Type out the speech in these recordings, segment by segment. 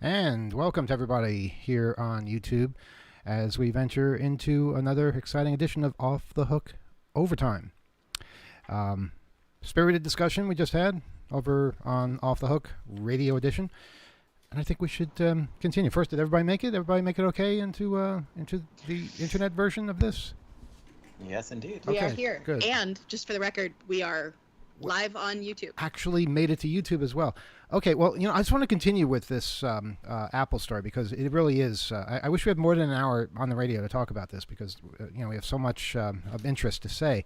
And welcome to everybody here on YouTube as we venture into another exciting edition of Off the Hook Overtime. Um, Spirited discussion we just had over on Off the Hook Radio Edition. And I think we should continue. First, did everybody make it? Everybody make it okay into the internet version of this? Yes, indeed. We are Okay, here. good. And just for the record, we are live on YouTube. Actually made it to YouTube as well. Okay, well, I just want to continue with this Apple story because it really is. I wish we had more than an hour on the radio to talk about this because we have so much of interest to say.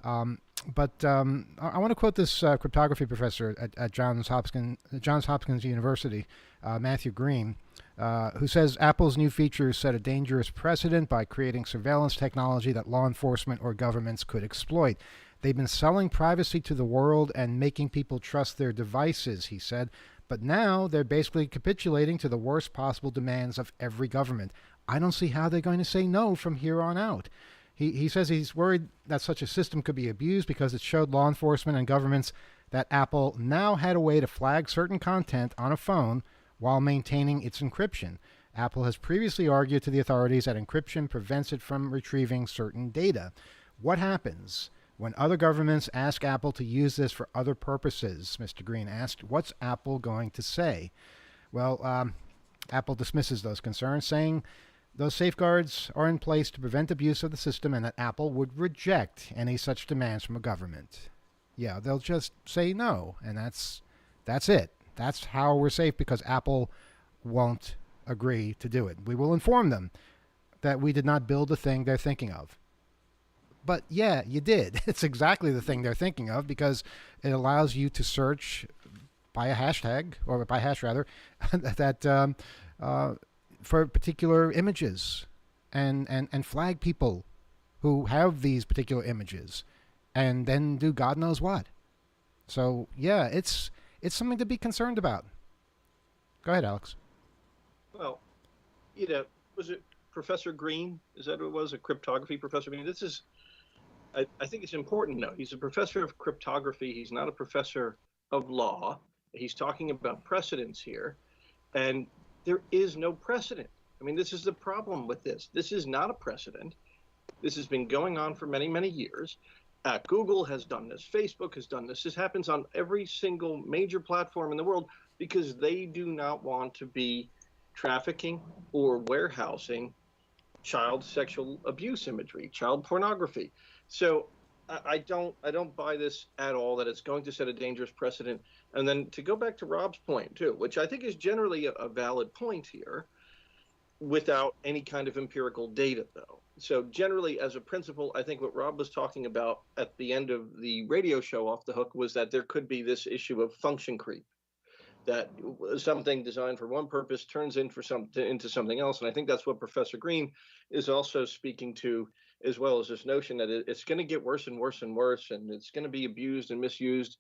But I want to quote this cryptography professor at Johns Hopkins University, Matthew Green, who says Apple's new features set a dangerous precedent by creating surveillance technology that law enforcement or governments could exploit. They've been selling privacy to the world and making people trust their devices, he said. But now they're basically capitulating to the worst possible demands of every government. I don't see how they're going to say no from here on out. He says he's worried that such a system could be abused because it showed law enforcement and governments that Apple now had a way to flag certain content on a phone while maintaining its encryption. Apple has previously argued to the authorities that encryption prevents it from retrieving certain data. What happens when other governments ask Apple to use this for other purposes? Mr. Green asked. What's Apple going to say? Well, Apple dismisses those concerns, saying those safeguards are in place to prevent abuse of the system and that Apple would reject any such demands from a government. Yeah, they'll just say no, and that's it. That's how we're safe because Apple won't agree to do it. We will inform them that we did not build the thing they're thinking of. But yeah, you did. It's exactly the thing they're thinking of because it allows you to search by a hashtag, or by hash rather, that for particular images and flag people who have these particular images and then do God knows what. So yeah, it's something to be concerned about. Go ahead, Alex. Well, was it Professor Green? Is that what it was? A cryptography professor? I mean, I think it's important to know. He's a professor of cryptography. He's not a professor of law. He's talking about precedents here. And there is no precedent. I mean, this is the problem with this. This is not a precedent. This has been going on for many, many years. Google has done this. Facebook has done this. This happens on every single major platform in the world because they do not want to be trafficking or warehousing child sexual abuse imagery, child pornography. So I don't buy this at all, that it's going to set a dangerous precedent. And then to go back to Rob's point too, which I think is generally a valid point here, without any kind of empirical data though. So generally, as a principle, I think what Rob was talking about at the end of the radio show Off the Hook was that there could be this issue of function creep, that something designed for one purpose turns into something else. And I think that's what Professor Green is also speaking to, as well as this notion that it's going to get worse and worse and worse, and it's going to be abused and misused.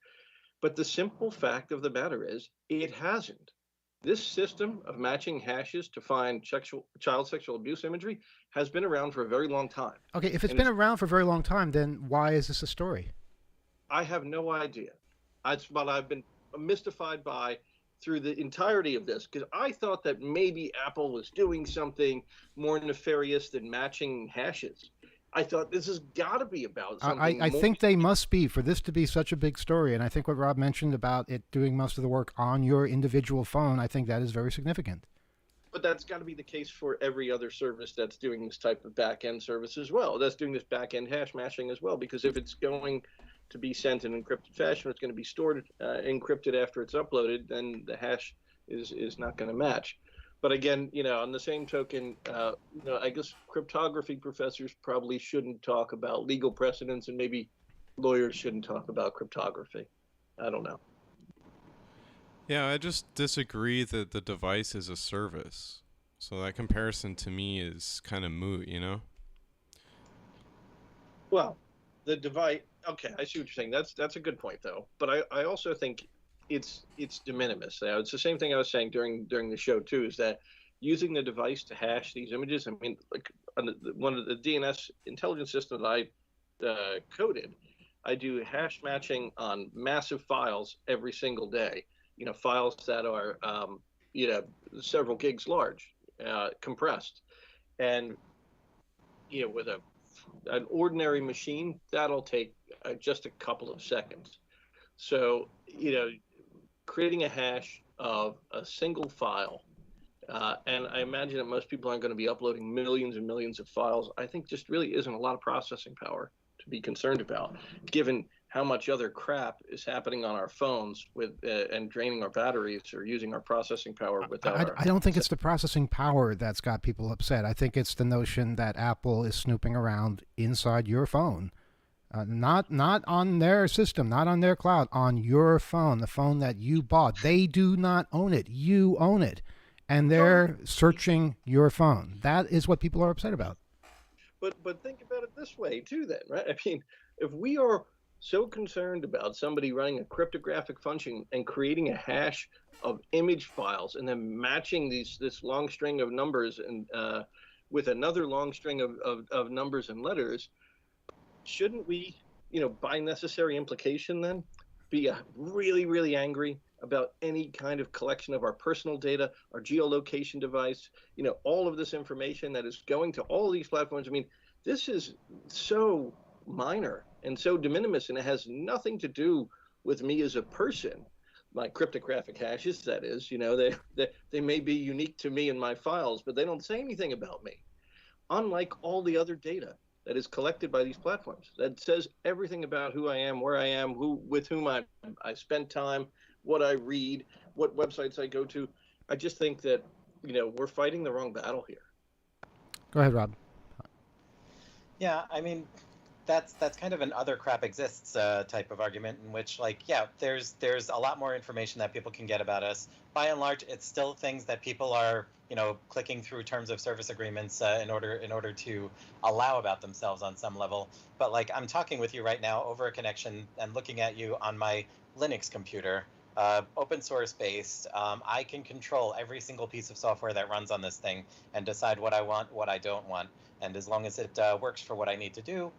But the simple fact of the matter is it hasn't. This system of matching hashes to find child sexual abuse imagery has been around for a very long time. Okay, if it's been around for a very long time, then why is this a story? I have no idea. That's what I've been mystified by through the entirety of this, because I thought that maybe Apple was doing something more nefarious than matching hashes. I thought this has got to be about something. I think they must be for this to be such a big story. And I think what Rob mentioned about it doing most of the work on your individual phone, I think that is very significant. But that's got to be the case for every other service that's doing this type of back-end service as well. That's doing this back-end hash matching as well, because if it's going to be sent in encrypted fashion, it's going to be stored encrypted after it's uploaded, then the hash is not going to match. But again, on the same token, I guess cryptography professors probably shouldn't talk about legal precedents, and maybe lawyers shouldn't talk about cryptography. I don't know. Yeah, I just disagree that the device is a service. So that comparison to me is kind of moot, Well, the device. Okay, I see what you're saying. That's a good point, though. But I also think it's de minimis. It's the same thing I was saying during the show too. Is that using the device to hash these images? I mean, like one of the DNS intelligence system that I coded, I do hash matching on massive files every single day. Files that are several gigs large, compressed, and with an ordinary machine, that'll take just a couple of seconds. So, creating a hash of a single file, and I imagine that most people aren't going to be uploading millions and millions of files. I think just really isn't a lot of processing power to be concerned about, given how much other crap is happening on our phones with and draining our batteries or using our processing power without. I don't think it's the processing power that's got people upset. I think it's the notion that Apple is snooping around inside your phone, not on their system, not on their cloud, on your phone, the phone that you bought. They do not own it. You own it, and they're searching your phone. That is what people are upset about. But think about it this way too, then, right? I mean, if we are so concerned about somebody running a cryptographic function and creating a hash of image files and then matching this long string of numbers and with another long string of numbers and letters, shouldn't we, by necessary implication then, be really, really angry about any kind of collection of our personal data, our geolocation device, all of this information that is going to all these platforms? I mean, this is so minor and so de minimis, and it has nothing to do with me as a person. My cryptographic hashes, that is, they may be unique to me and my files, but they don't say anything about me. Unlike all the other data that is collected by these platforms, that says everything about who I am, where I am, with whom I spend time, what I read, what websites I go to. I just think that, we're fighting the wrong battle here. Go ahead, Rob. Yeah, I mean, that's kind of an other crap exists type of argument in which, there's a lot more information that people can get about us. By and large, it's still things that people are, clicking through terms of service agreements in order to allow about themselves on some level. But I'm talking with you right now over a connection and looking at you on my Linux computer, open source based. I can control every single piece of software that runs on this thing and decide what I want, what I don't want. And as long as it works for what I need to do,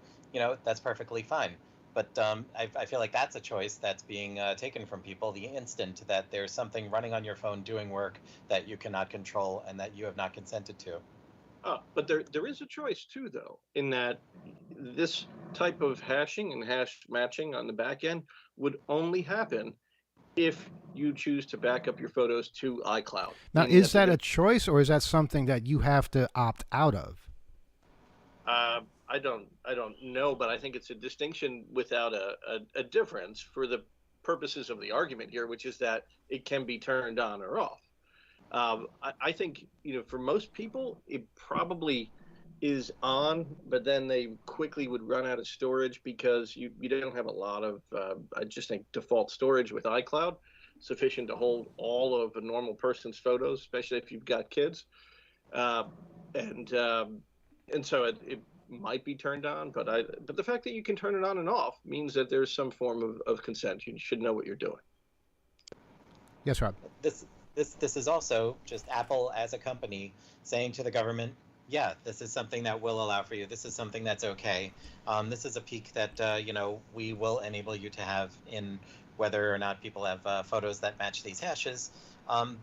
that's perfectly fine. But I feel like that's a choice that's being taken from people the instant that there's something running on your phone doing work that you cannot control and that you have not consented to. But there is a choice too, though, in that this type of hashing and hash matching on the back end would only happen if you choose to back up your photos to iCloud. Now, is that a choice, or is that something that you have to opt out of? I don't know, but I think it's a distinction without a difference for the purposes of the argument here, which is that it can be turned on or off. I think, for most people, it probably is on, but then they quickly would run out of storage because you don't have a lot of, I just think, default storage with iCloud, sufficient to hold all of a normal person's photos, especially if you've got kids. And so it might be turned on, but the fact that you can turn it on and off means that there's some form of consent. You should know what you're doing. Yes, Rob. This is also just Apple as a company saying to the government, yeah, this is something that we'll allow for you. This is something that's okay. This is a peak that, we will enable you to have in whether or not people have photos that match these hashes.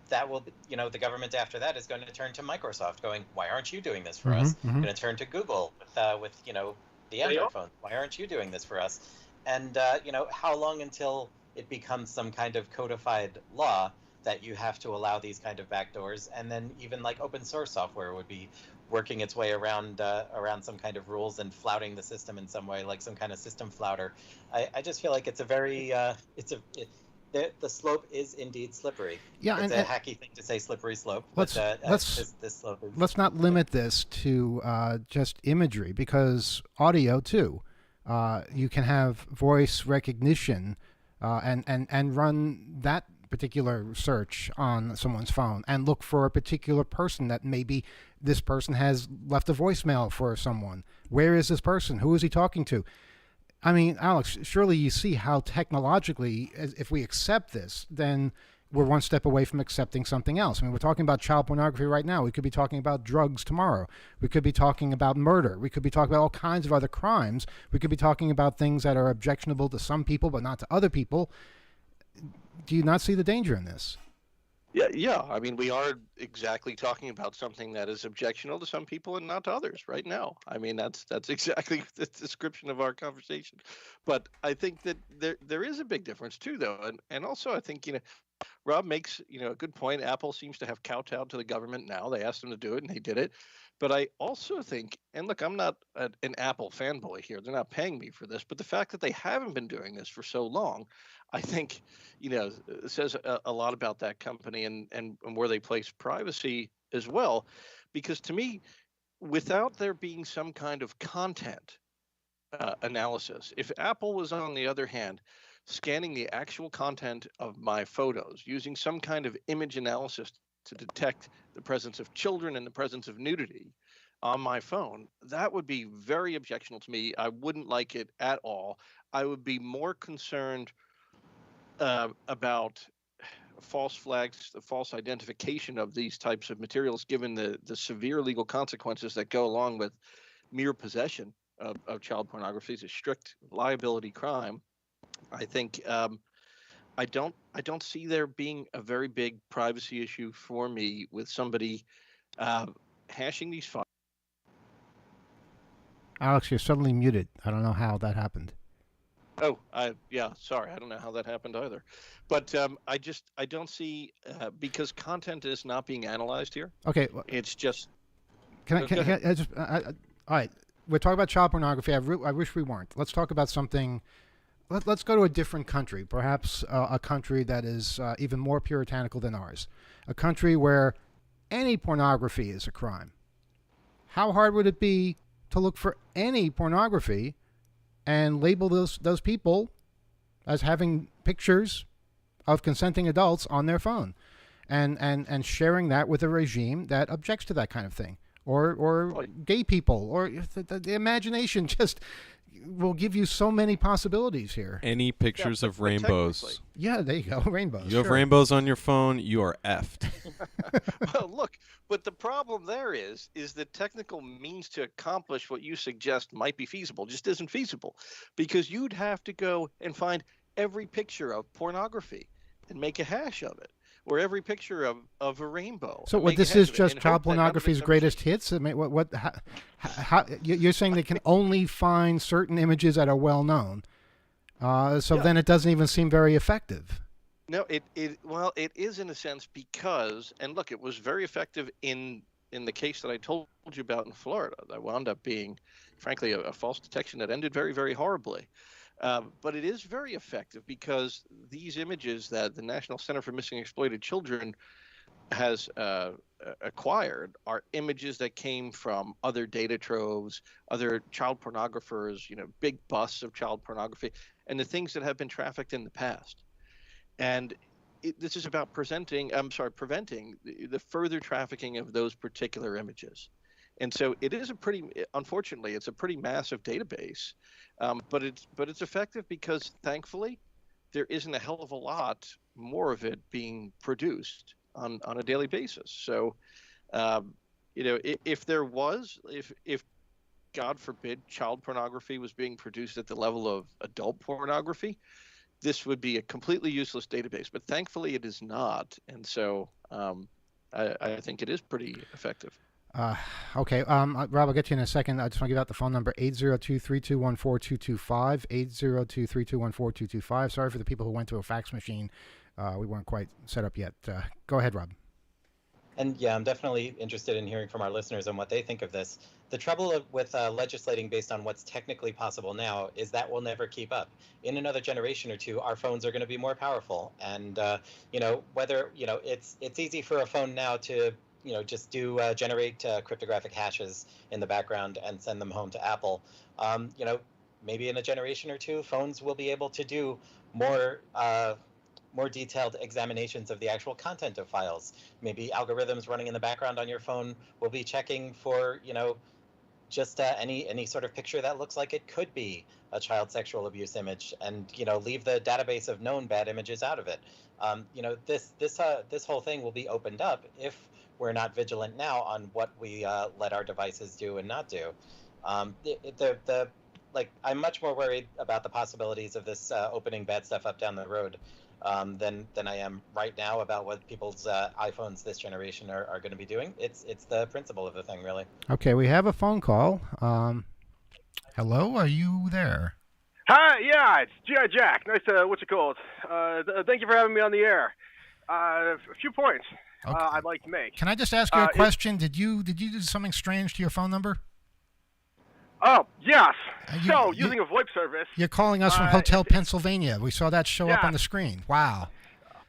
That will, the government after that is going to turn to Microsoft going, why aren't you doing this for us? Going to turn to Google with the Android phones. Why aren't you doing this for us? And, how long until it becomes some kind of codified law that you have to allow these kind of backdoors? And then even open source software would be working its way around some kind of rules and flouting the system in some way, like some kind of system flouter. I just feel like it's a very, the slope is indeed slippery. Yeah, it's a hacky thing to say, slippery slope. Let's this slope is. Let's not limit this to just imagery, because audio too. You can have voice recognition and run that particular search on someone's phone and look for a particular person that maybe this person has left a voicemail for someone. Where is this person? Who is he talking to? I mean, Alex, surely you see how technologically, if we accept this, then we're one step away from accepting something else. I mean, we're talking about child pornography right now. We could be talking about drugs tomorrow. We could be talking about murder. We could be talking about all kinds of other crimes. We could be talking about things that are objectionable to some people but not to other people. Do you not see the danger in this? Yeah. I mean, we are exactly talking about something that is objectionable to some people and not to others right now. I mean, that's exactly the description of our conversation. But I think that there is a big difference too, though, and also I think Rob makes a good point. Apple seems to have kowtowed to the government now. They asked them to do it, and they did it. But I also think, and look, I'm not an Apple fanboy here. They're not paying me for this, but the fact that they haven't been doing this for so long, I think, says a lot about that company and where they place privacy as well. Because to me, without there being some kind of content analysis. If Apple was, on the other hand, scanning the actual content of my photos using some kind of image analysis to detect the presence of children and the presence of nudity on my phone, that would be very objectionable to me. I wouldn't like it at all. I would be more concerned about false flags, the false identification of these types of materials, given the severe legal consequences that go along with mere possession of child pornography. Is a strict liability crime. I think I don't see there being a very big privacy issue for me with somebody hashing these files. Alex, you're suddenly muted. I don't know how that happened. Oh, yeah, sorry, I don't know how that happened either, but I don't see because content is not being analyzed here. Okay, It's just can Go ahead. I just? All right, we're talking about child pornography. I wish we weren't. Let's talk about something. Let's go to a different country, perhaps a country that is even more puritanical than ours, a country where any pornography is a crime. How hard would it be to look for any pornography and label those people as having pictures of consenting adults on their phone, and sharing that with a regime that objects to that kind of thing, or gay people, or the imagination just will give you so many possibilities here. Any pictures but of rainbows. Yeah, there you go, rainbows. You have sure. rainbows on your phone, you are effed. Well, look, but the problem there is the technical means to accomplish what you suggest might be feasible just isn't feasible, because you'd have to go and find every picture of pornography and make a hash of it, or every picture of a rainbow. So and what make a this hash is of it, just and child hope that none of pornography's it's greatest hits? I mean, how you're saying they can only find certain images that are well known, so Yeah. then it doesn't even seem very effective. No, well, it is in a sense because, and look, it was very effective in the case that I told you about in Florida. That wound up being, frankly, a false detection that ended very, very horribly. But it is very effective because these images that the National Center for Missing and Exploited Children has acquired are images that came from other data troves, other child pornographers, big busts of child pornography, and the things that have been trafficked in the past. And this is about preventing the further trafficking of those particular images. And so it is unfortunately, it's a pretty massive database, but it's effective because thankfully there isn't a hell of a lot more of it being produced on a daily basis. So, if God forbid child pornography was being produced at the level of adult pornography, this would be a completely useless database. But thankfully it is not. And so I think it is pretty effective. Okay, Rob, I'll get to you in a second. I just want to give out the phone number, 802-321-4225, 802-321-4225. Sorry for the people who went to a fax machine. We weren't quite set up yet. Go ahead, Rob. And yeah, I'm definitely interested in hearing from our listeners on what they think of this. The trouble with legislating based on what's technically possible now is that we'll never keep up. In another generation or two, our phones are going to be more powerful, and whether it's easy for a phone now to just generate cryptographic hashes in the background and send them home to Apple. Maybe in a generation or two, phones will be able to do more detailed examinations of the actual content of files. Maybe algorithms running in the background on your phone will be checking for, just any sort of picture that looks like it could be a child sexual abuse image, and leave the database of known bad images out of it. This whole thing will be opened up if we're not vigilant now on what we let our devices do and not do. like I'm much more worried about the possibilities of this opening bad stuff up down the road than I am right now about what people's iPhones this generation are going to be doing. It's the principle of the thing, really. Okay, we have a phone call. Hello, are you there? Hi, yeah, it's G.I. Jack. Nice to, what's it called? Thank you for having me on the air. A few points Okay. I'd like to make. Can I just ask you a question? Did you do something strange to your phone number? Oh, yes. You- So, you- using a VoIP service. You're calling us from Hotel Pennsylvania. We saw that show up Yeah. on the screen. Wow.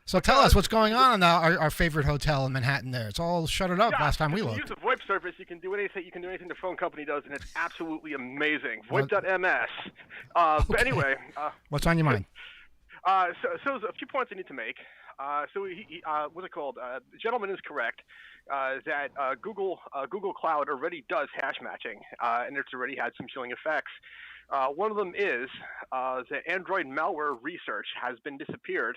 So tell us what's going on in our favorite hotel in Manhattan there. It's all shuttered up Yeah, last time we if you looked. use a VoIP service, you can do anything. You can do anything the phone company does, and it's absolutely amazing. Well- VoIP.ms. But anyway, What's on your mind? so there's a few points I need to make. So what's it called? The gentleman is correct that Google Cloud already does hash matching, and it's already had some chilling effects. One of them is that Android malware research has been disappeared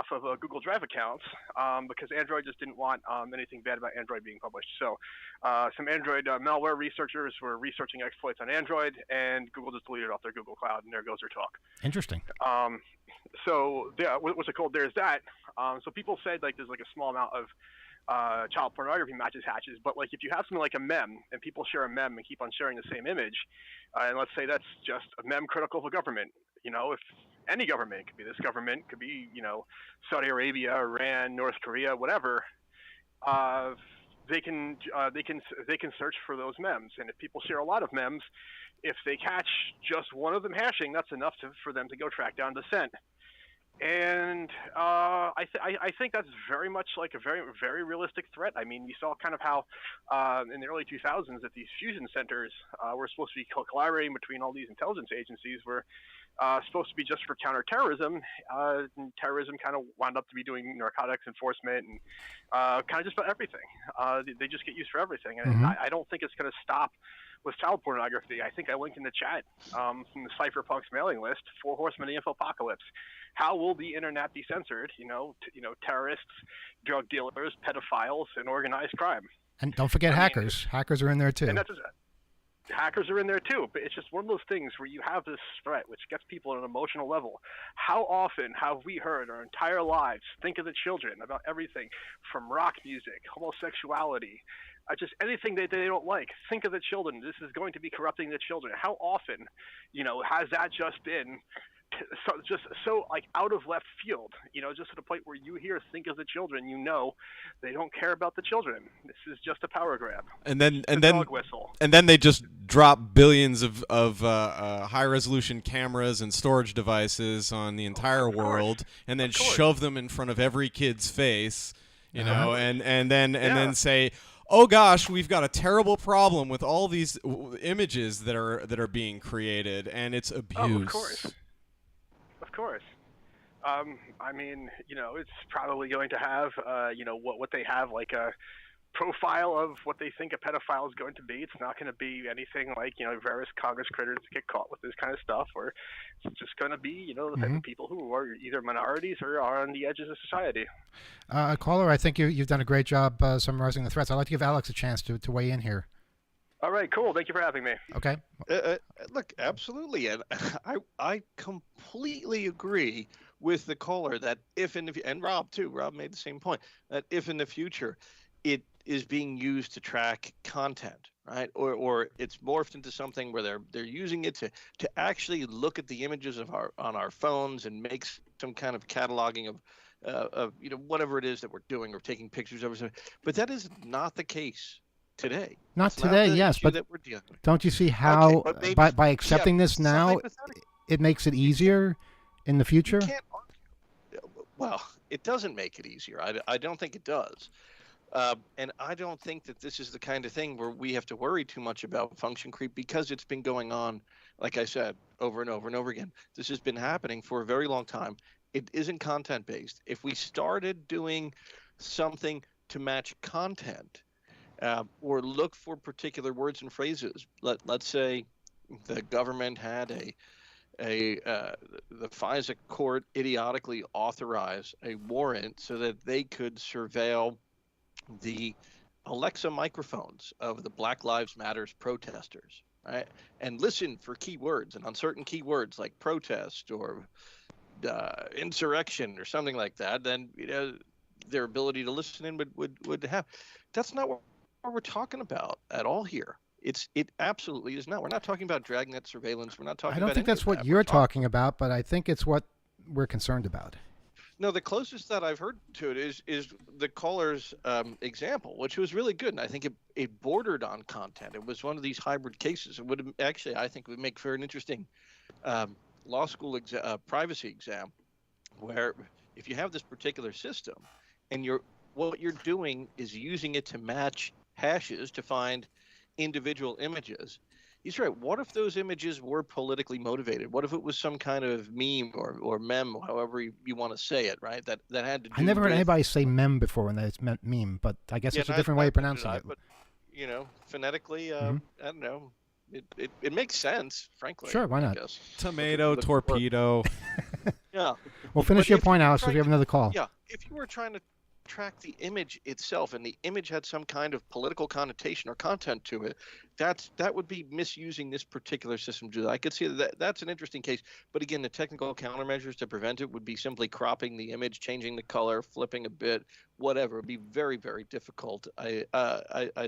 from Google Drive accounts because Android just didn't want anything bad about Android being published. So some Android malware researchers were researching exploits on Android, and Google just deleted it off their Google Cloud, and there goes their talk. Interesting. So yeah, what's it called? There's that. So people said like there's like a small amount of child pornography matches hatches, but like if you have something like a mem and people share a mem and keep on sharing the same image, and let's say that's just a mem critical of a government, if any government, it could be this government, could be Saudi Arabia, Iran, North Korea, whatever, they can search for those mems, and if people share a lot of mems, if they catch just one of them hashing, that's enough for them to go track down dissent. And I think that's very much like a very, very realistic threat. I mean, we saw kind of how in the early 2000s that these fusion centers were supposed to be collaborating between all these intelligence agencies were supposed to be just for counterterrorism. And terrorism kind of wound up to be doing narcotics enforcement and kind of just about everything. They just get used for everything. And I don't think it's going to stop with child pornography. I think I linked in the chat from the Cypherpunks mailing list, 4 Horsemen of the Infopocalypse. How will the internet be censored? Terrorists, drug dealers, pedophiles, and organized crime. And don't forget hackers. Hackers are in there too. And that's just, hackers are in there too. But it's just one of those things where you have this threat which gets people on an emotional level. How often have we heard our entire lives think of the children about everything from rock music, homosexuality, just anything that they don't like? Think of the children. This is going to be corrupting the children. How often, has that just been so like out of left field, just to the point where you hear think of the children, they don't care about the children. This is just a power grab. And then dog whistle. And then they just drop billions of high resolution cameras and storage devices on the entire world, and then shove them in front of every kid's face, and then say, oh gosh, we've got a terrible problem with all these images that are being created, and it's abuse. Oh, of course. Of course. I mean, it's probably going to have, what they have, like a profile of what they think a pedophile is going to be. It's not going to be anything like, various Congress critters get caught with this kind of stuff, or it's just going to be, the type of people who are either minorities or are on the edges of society. Caller, I think you've done a great job summarizing the threats. I'd like to give Alex a chance to weigh in here. All right, cool. Thank you for having me. Okay. Look, absolutely, and I completely agree with the caller that if and Rob too. Rob made the same point that if in the future it is being used to track content, right, or it's morphed into something where they're using it to actually look at the images on our phones and make some kind of cataloging of whatever it is that we're doing or taking pictures of, but that is not the case today. Not today, yes, but don't you see how by accepting this now, it makes it easier in the future? Well, it doesn't make it easier. I don't think it does. And I don't think that this is the kind of thing where we have to worry too much about function creep, because it's been going on, like I said, over and over and over again. This has been happening for a very long time. It isn't content based. If we started doing something to match content, or look for particular words and phrases. Let's say the government had the FISA court idiotically authorize a warrant so that they could surveil the Alexa microphones of the Black Lives Matters protesters, right? And listen for keywords, and on certain keywords like protest or insurrection or something like that, then their ability to listen in would have. That's not what we're talking about at all here. It absolutely is not. We're not talking about dragnet surveillance. We're not talking. I don't about think any that's of what that. you're talking about, but I think it's what we're concerned about. No, the closest that I've heard to it is the caller's example, which was really good, and I think it bordered on content. It was one of these hybrid cases. It would actually, I think, would make for an interesting law school privacy exam, where if you have this particular system, and what you're doing is using it to match hashes to find individual images. He's right. What if those images were politically motivated? What if it was some kind of meme or meme, however you want to say it, right? That had to do I never heard with, anybody say mem before when they meant meme, but I guess it's a different way of pronouncing it. But phonetically, I don't know. It makes sense, frankly. Sure, why not? I guess. Tomato, torpedo. Yeah. Well, finish But your if point, you're Alex, if trying you have another call. Yeah, if you were trying to track the image itself and the image had some kind of political connotation or content to it, that would be misusing this particular system to do that. I could see that's an interesting case. But again, the technical countermeasures to prevent it would be simply cropping the image, changing the color, flipping a bit, whatever. It would be very, very difficult, I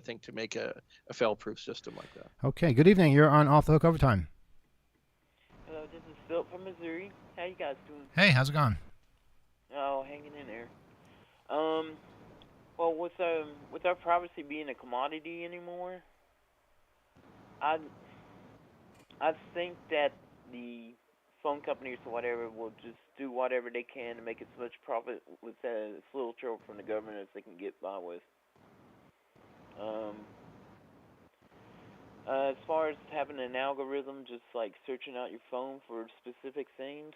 think, to make a fail-proof system like that. Okay, good evening. You're on Off the Hook Overtime. Hello, this is Philip from Missouri. How you guys doing? Hey, how's it going? Oh, hanging in there. Well, with our privacy being a commodity anymore, I think that the phone companies or whatever will just do whatever they can to make as much profit with as little trouble from the government as they can get by with. As far as having an algorithm just like searching out your phone for specific things,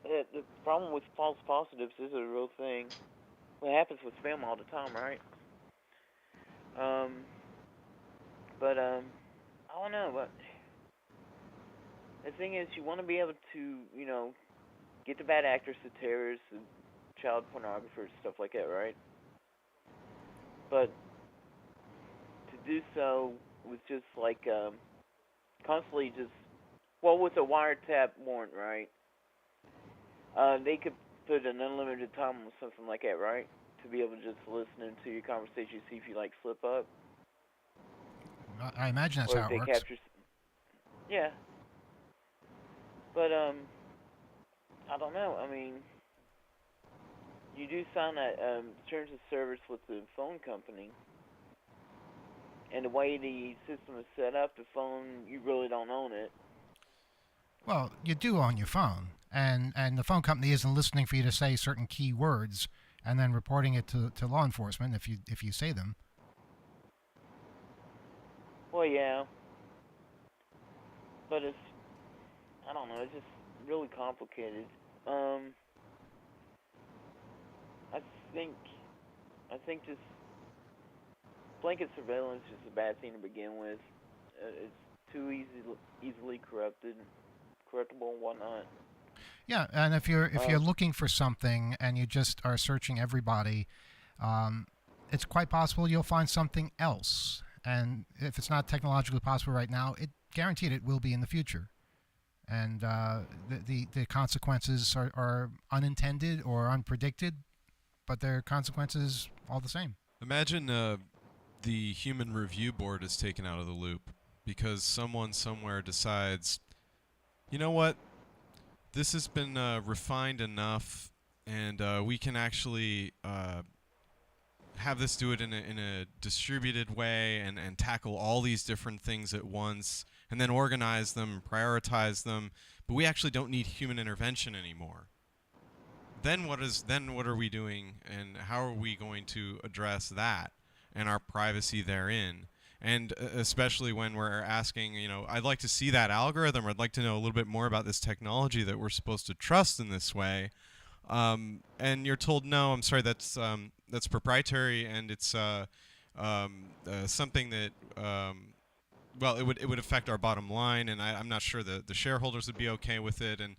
the problem with false positives is a real thing. It happens with spam all the time, right? But I don't know. But the thing is, you want to be able to, get the bad actors, the terrorists, the child pornographers, stuff like that, right? But to do so with just like constantly just, with a wiretap warrant, right? They could put an unlimited time on something like that, right? To be able to just listen into your conversation, see if you slip up. I imagine that's or how if it they works. capture. Yeah. But I don't know. I mean, you do sign a terms of service with the phone company, and the way the system is set up, the phone, you really don't own it. Well, you do on your phone, and the phone company isn't listening for you to say certain key words and then reporting it to law enforcement if you say them. Well, yeah. But I don't know, it's just really complicated. I think just blanket surveillance is a bad thing to begin with. It's too easily corruptible and whatnot. Yeah, and if you're looking for something and you just are searching everybody, it's quite possible you'll find something else. And if it's not technologically possible right now, guaranteed it will be in the future. And the consequences are unintended or unpredicted, but they're consequences all the same. Imagine the human review board is taken out of the loop because someone somewhere decides, you know what, this has been refined enough, and we can actually have this do it in a distributed way and tackle all these different things at once and then organize them and prioritize them, but we actually don't need human intervention anymore. Then what are we doing, and how are we going to address that and our privacy therein? And especially when we're asking, I'd like to see that algorithm, or I'd like to know a little bit more about this technology that we're supposed to trust in this way. And you're told, no, I'm sorry, that's proprietary, and it's something that, it would affect our bottom line, and I'm not sure the shareholders would be okay with it. And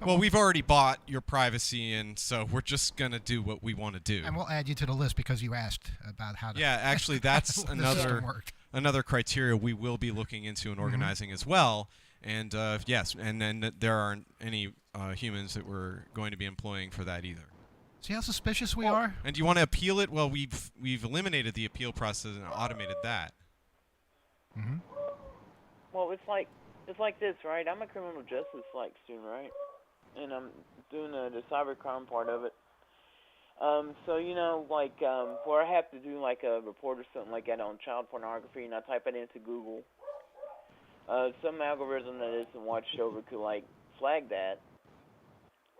well, we've already bought your privacy, and so we're just gonna do what we want to do. And we'll add you to the list because you asked about how to. Yeah, actually, that's the another system worked. another criteria we will be looking into and organizing as well. And yes, and then there aren't any humans that we're going to be employing for that either. See how suspicious we are? And do you want to appeal it? Well, we've eliminated the appeal process and automated that. Mm-hmm. Well, it's like this, right? I'm a criminal justice student, right? And I'm doing the cybercrime part of it. So where I have to do a report or something like that on child pornography, and I type it into Google. Some algorithm that isn't watched over could flag that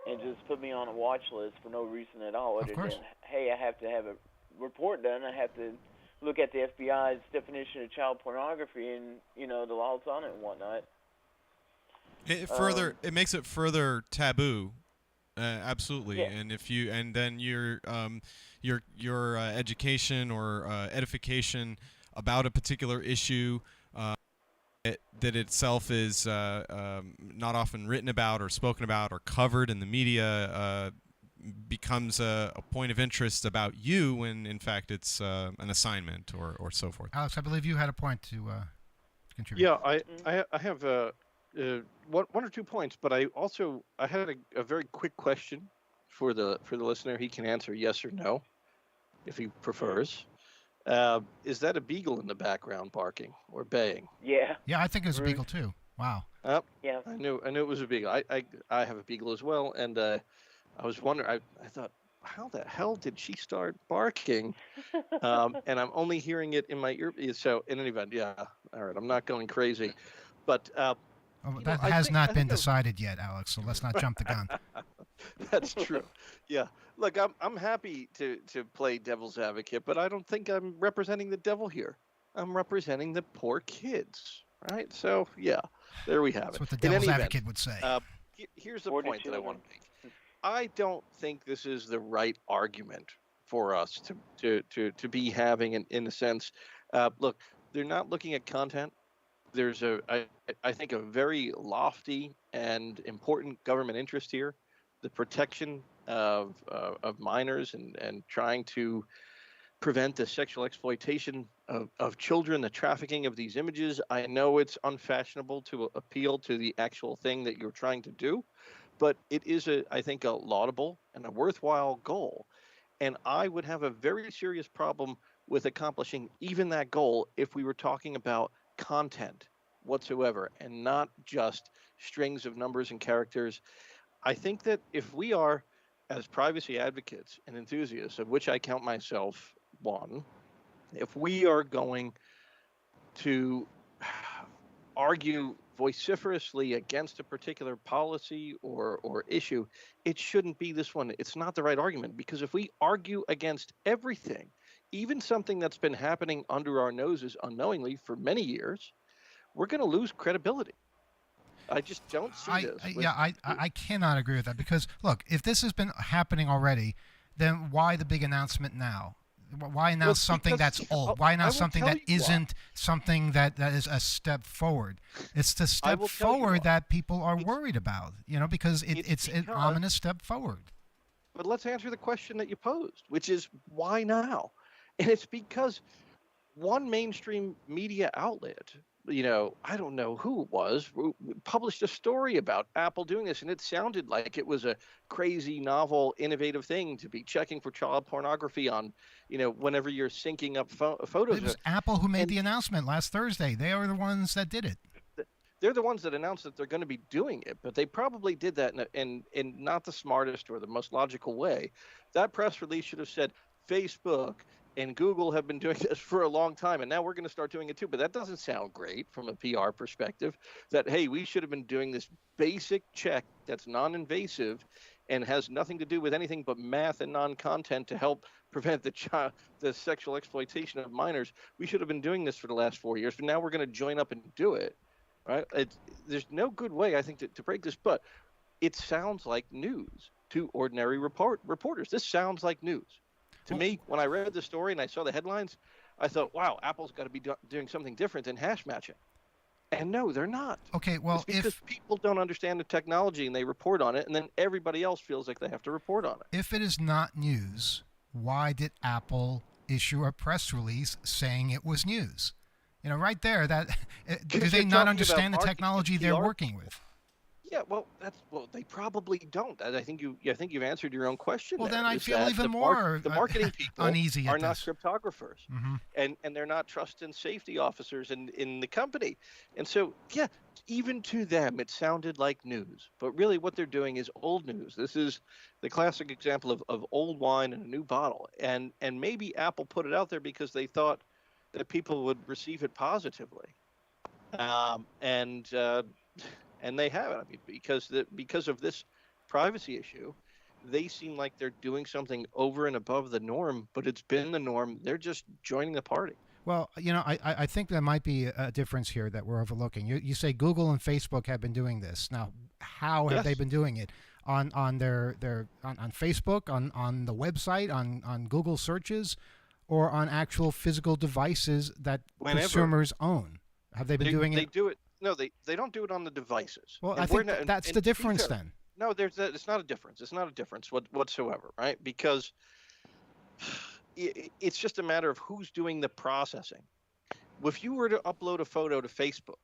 and just put me on a watch list for no reason at all, other than, hey, I have to have a report done. I have to look at the FBI's definition of child pornography and the laws on it and whatnot. It makes it further taboo. Absolutely, yeah. And then your education or edification about a particular issue that itself is not often written about or spoken about or covered in the media becomes a point of interest about you when in fact it's an assignment or so forth. Alex, I believe you had a point to contribute. Yeah, I have one or 2 points, but I had a very quick question for the listener. He can answer yes or no if he prefers. Is that a beagle in the background barking or baying? Yeah. Yeah, I think it was a beagle too. Wow. Yeah. I knew it was a beagle. I have a beagle as well, and I was wondering. I thought, how the hell did she start barking? And I'm only hearing it in my ear. So in any event, yeah. All right, I'm not going crazy, but that has not been decided yet, Alex. So let's not jump the gun. That's true. Yeah. Look, I'm happy to play devil's advocate, but I don't think I'm representing the devil here. I'm representing the poor kids, right? So yeah, there we have That's it. what the devil's advocate would say. Here's the point that I want to make. I don't think this is the right argument for us to be having in a sense. Look, they're not looking at content. There's I think a very lofty and important government interest here, the protection of minors and trying to prevent the sexual exploitation of children, the trafficking of these images. I know it's unfashionable to appeal to the actual thing that you're trying to do, but it is I think a laudable and a worthwhile goal. And I would have a very serious problem with accomplishing even that goal if we were talking about content whatsoever and not just strings of numbers and characters. I think that if we are, as privacy advocates and enthusiasts, of which I count myself one, if we are going to argue vociferously against a particular policy or issue, it shouldn't be this one. It's not the right argument, because if we argue against everything, even something that's been happening under our noses unknowingly for many years, we're going to lose credibility. I just don't see this. I cannot agree with that, because look, if this has been happening already, then why the big announcement now? Why announce something that's old? Why announce something that isn't something that is a step forward? It's the step forward that people are worried about, because it's an ominous step forward. But let's answer the question that you posed, which is why now? And it's because one mainstream media outlet, I don't know who it was, published a story about Apple doing this, and it sounded like it was a crazy, novel, innovative thing to be checking for child pornography on, whenever you're syncing up photos. It was Apple who made the announcement last Thursday. They are the ones that did it. They're the ones that announced that they're going to be doing it, but they probably did that in not the smartest or the most logical way. That press release should have said Facebook and Google have been doing this for a long time, and now we're going to start doing it too. But that doesn't sound great from a PR perspective, that, hey, we should have been doing this basic check that's non-invasive and has nothing to do with anything but math and non-content to help prevent the sexual exploitation of minors. We should have been doing this for the last 4 years, but now we're going to join up and do it, right? There's no good way, I think, to break this, but it sounds like news to ordinary reporters. This sounds like news. To me, when I read the story and I saw the headlines, I thought, wow, Apple's got to be doing something different than hash matching. And no, they're not. Okay, well, it's because people don't understand the technology and they report on it, and then everybody else feels like they have to report on it. If it is not news, why did Apple issue a press release saying it was news? You know, right there. That do Because they you're not talking understand about the marketing technology and they're PR. working with? Yeah, well, they probably don't. I think you've answered your own question. Well, there, then I is feel that even more the marketing people uneasy are at not this. cryptographers, Hmm. and they're not trust and safety officers in the company, and so yeah, even to them it sounded like news, but really what they're doing is old news. This is the classic example of old wine in a new bottle, and maybe Apple put it out there because they thought that people would receive it positively, um, and uh, and they haven't. I mean, because of this privacy issue, they seem like they're doing something over and above the norm, but it's been the norm. They're just joining the party. Well, you know, I think there might be a difference here that we're overlooking. You say Google and Facebook have been doing this. Now, how have they Yes. been doing it? On their on Facebook, on the website, on Google searches, or on actual physical devices that Whenever. consumers own? Have they been doing They it? do it. No, they don't do it on the devices. Well, And I we're think not- that's and the to be difference fair, then. No, it's not a difference. It's not a difference whatsoever, right? Because it's just a matter of who's doing the processing. If you were to upload a photo to Facebook,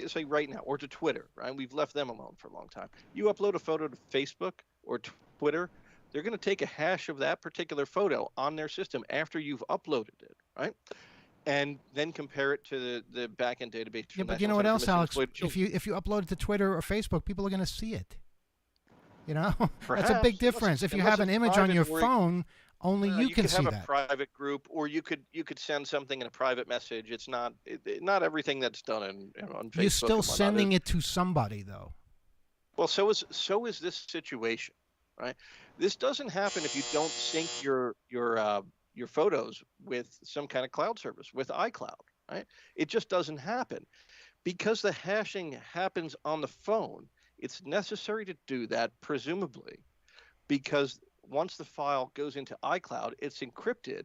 say right now, or to Twitter, right? We've left them alone for a long time. You upload a photo to Facebook or Twitter, they're going to take a hash of that particular photo on their system after you've uploaded it, right? And then compare it to the backend database. Yeah, from but you National know what Center else, for Missing and Alex? Exploited If you upload it to Twitter or Facebook, people are going to see it. You know, that's a Perhaps, big difference. If you unless have an it's image on private your where phone, only you you can could see have a that. private group, or you could send something in a private message. It's not everything that's done on Facebook. You're still and whatnot sending it to somebody, though. Well, so is this situation, right? This doesn't happen if you don't sync your photos with some kind of cloud service, with iCloud, right? It just doesn't happen because the hashing happens on the phone. It's necessary to do that, presumably, because once the file goes into iCloud, it's encrypted,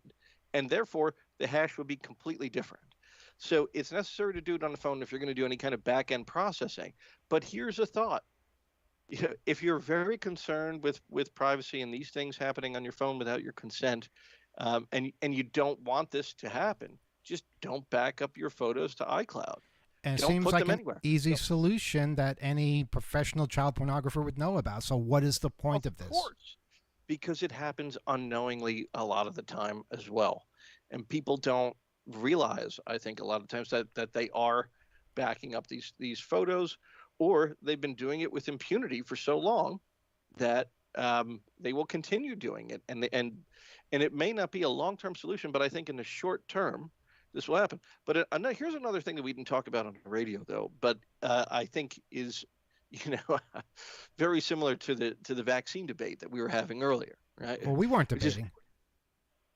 and therefore the hash would be completely different. So it's necessary to do it on the phone if you're going to do any kind of back-end processing. But here's a thought. If you're very concerned with privacy and these things happening on your phone without your consent, and you don't want this to happen, just don't back up your photos to iCloud. And it Don't seems put like them an anywhere. easy solution that any professional child pornographer would know about. So what is the point of this? Of course, because it happens unknowingly a lot of the time as well, and people don't realize, I think, a lot of times that they are backing up these photos, or they've been doing it with impunity for so long that they will continue doing it, and it may not be a long-term solution, but I think in the short term this will happen. But here's another thing that we didn't talk about on the radio, though, but I think is very similar to the vaccine debate that we were having earlier, right? Well, we weren't Which is- debating.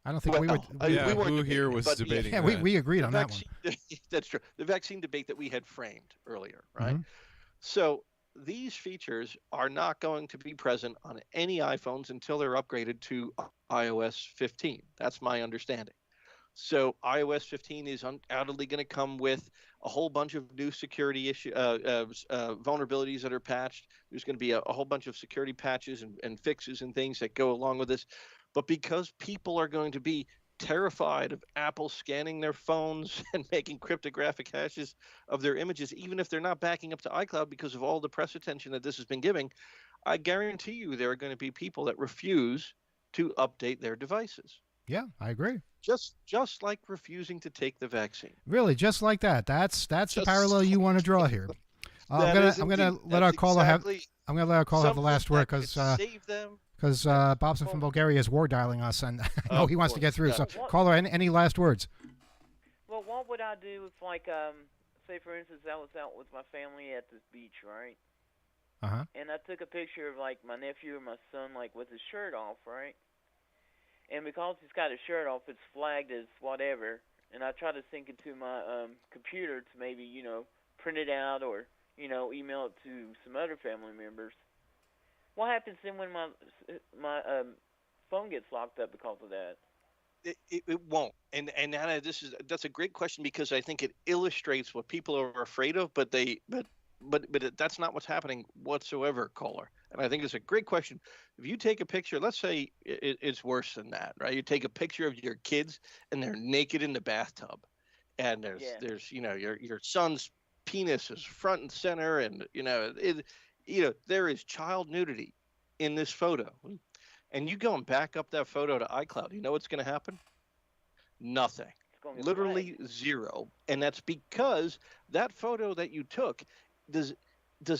I don't think we were. Well, Yeah, we weren't who here debating, was but debating Yeah, that? we agreed the on that one. vaccine, that's true. The vaccine debate that we had framed earlier, right? Mhm. So these features are not going to be present on any iPhones until they're upgraded to iOS 15. That's my understanding. So iOS 15 is undoubtedly going to come with a whole bunch of new security vulnerabilities that are patched. There's going to be a whole bunch of security patches and fixes and things that go along with this. But because people are going to be terrified of Apple scanning their phones and making cryptographic hashes of their images, even if they're not backing up to iCloud because of all the press attention that this has been giving, I guarantee you there are going to be people that refuse to update their devices. Yeah, I agree. Just like refusing to take the vaccine. Really, just like that. That's the Just- parallel you want to draw here. I'm That gonna is I'm gonna indeed- let that's our caller exactly I'm gonna let our caller have the something last word that could because save them. Bobson from Bulgaria is war dialing us, and I know Of he wants to get course, through. yeah. So, What- caller, any last words? Well, what would I do if, like, say for instance, I was out with my family at this beach, right? Uh-huh. And I took a picture of, like, my nephew or my son, like, with his shirt off, right? And because he's got his shirt off, it's flagged as whatever. And I try to sync it to my computer to maybe, print it out or, email it to some other family members. What happens then when my phone gets locked up because of that? It won't. And Anna, that's a great question because I think it illustrates what people are afraid of, but that's not what's happening whatsoever, caller. And I think it's a great question. If you take a picture, let's say it's worse than that, right? You take a picture of your kids and they're naked in the bathtub, and there's your son's penis is front and center, and there is child nudity in this photo, and you go and back up that photo to iCloud. You know what's going to happen? Nothing. It's gonna get Literally flagged. zero. And that's because that photo that you took does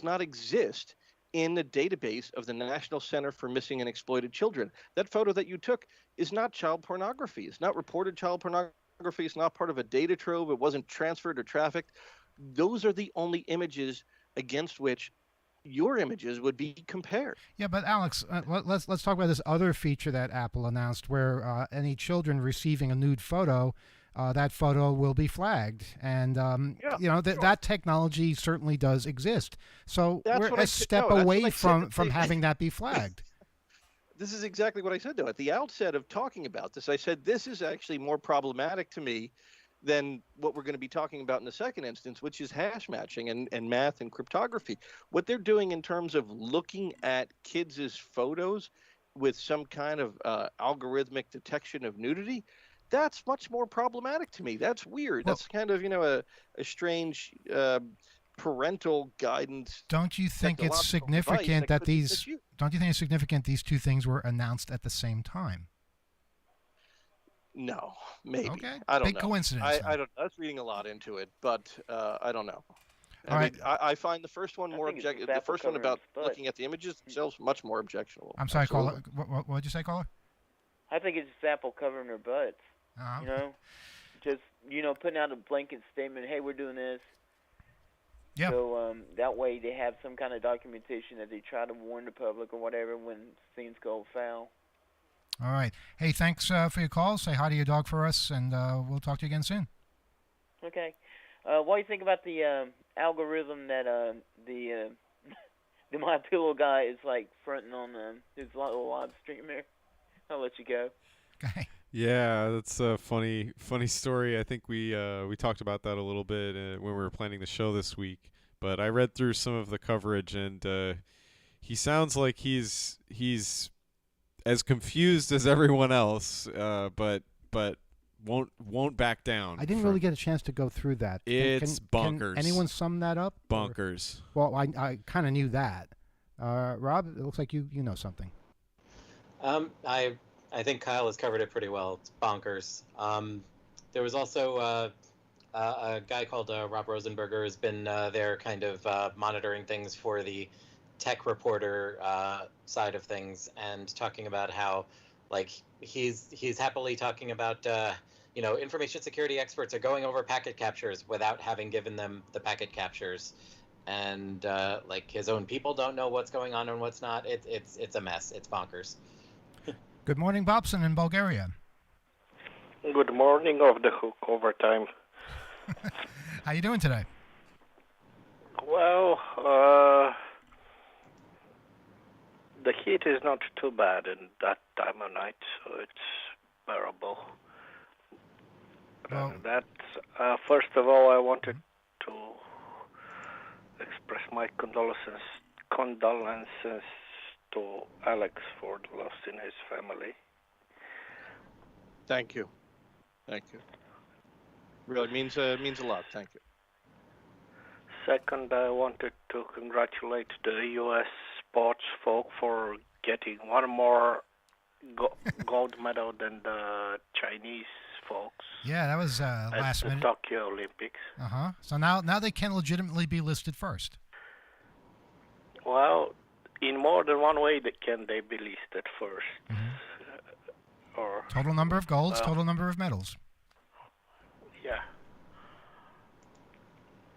not exist in the database of the National Center for Missing and Exploited Children. That photo that you took is not child pornography. It's not reported child pornography. It's not part of a data trove. It wasn't transferred or trafficked. Those are the only images against which your images would be compared. Yeah, but Alex, let's talk about this other feature that Apple announced, where any children receiving a nude photo, that photo will be flagged, and that technology certainly does exist. So we're a step away from having that be flagged. This is exactly what I said, though. At the outset of talking about this, I said this is actually more problematic to me than what we're going to be talking about in the second instance, which is hash matching and math and cryptography. What they're doing in terms of looking at kids' photos with some kind of algorithmic detection of nudity, that's much more problematic to me. That's weird. Well, that's kind of, a strange parental guidance. Don't you think it's significant that don't you think it's significant these two things were announced at the same time? No, maybe. Okay. I don't Big know. coincidence. I don't. I was reading a lot into it, but I don't know. I find the first one more objective. The first one about looking at the images themselves much more objectionable. I'm sorry, Absolutely. caller. What did you say, caller? I think it's just Apple covering their butts. Just putting out a blanket statement. Hey, we're doing this. Yeah. So that way they have some kind of documentation that they try to warn the public or whatever when things go foul. All right. Hey, thanks for your call. Say hi to your dog for us, and we'll talk to you again soon. Okay. What do you think about the algorithm that the My Pillow guy is like fronting on his little live stream there? I'll let you go. Okay. Yeah, that's a funny story. I think we talked about that a little bit when we were planning the show this week. But I read through some of the coverage, and he sounds like he's as confused as everyone else, but won't back down. I didn't really get a chance to go through that. It's bonkers. Can anyone sum that up? Bonkers. Well, I kind of knew that. Rob, it looks like you know something. I think Kyle has covered it pretty well. It's bonkers. There was also a guy called Rob Rosenberger has been there kind of monitoring things for the tech reporter side of things and talking about how he's happily talking about information security experts are going over packet captures without having given them the packet captures, and his own people don't know what's going on and what's not. It's a mess. It's bonkers. Good morning, Bobson in Bulgaria. Good morning, Off the Hook overtime. How you doing today? Well, the heat is not too bad in that time of night, so it's bearable. Well, first of all, I wanted to express my condolences to Alex for the loss in his family. Thank you. Really means a lot. Thank you. Second, I wanted to congratulate the U.S. sports folk for getting one more gold medal than the Chinese folks. Yeah, that was last minute. At the Tokyo Olympics. So now they can legitimately be listed first. Well, in more than one way can they be listed first. Or total number of golds, total number of medals. Yeah.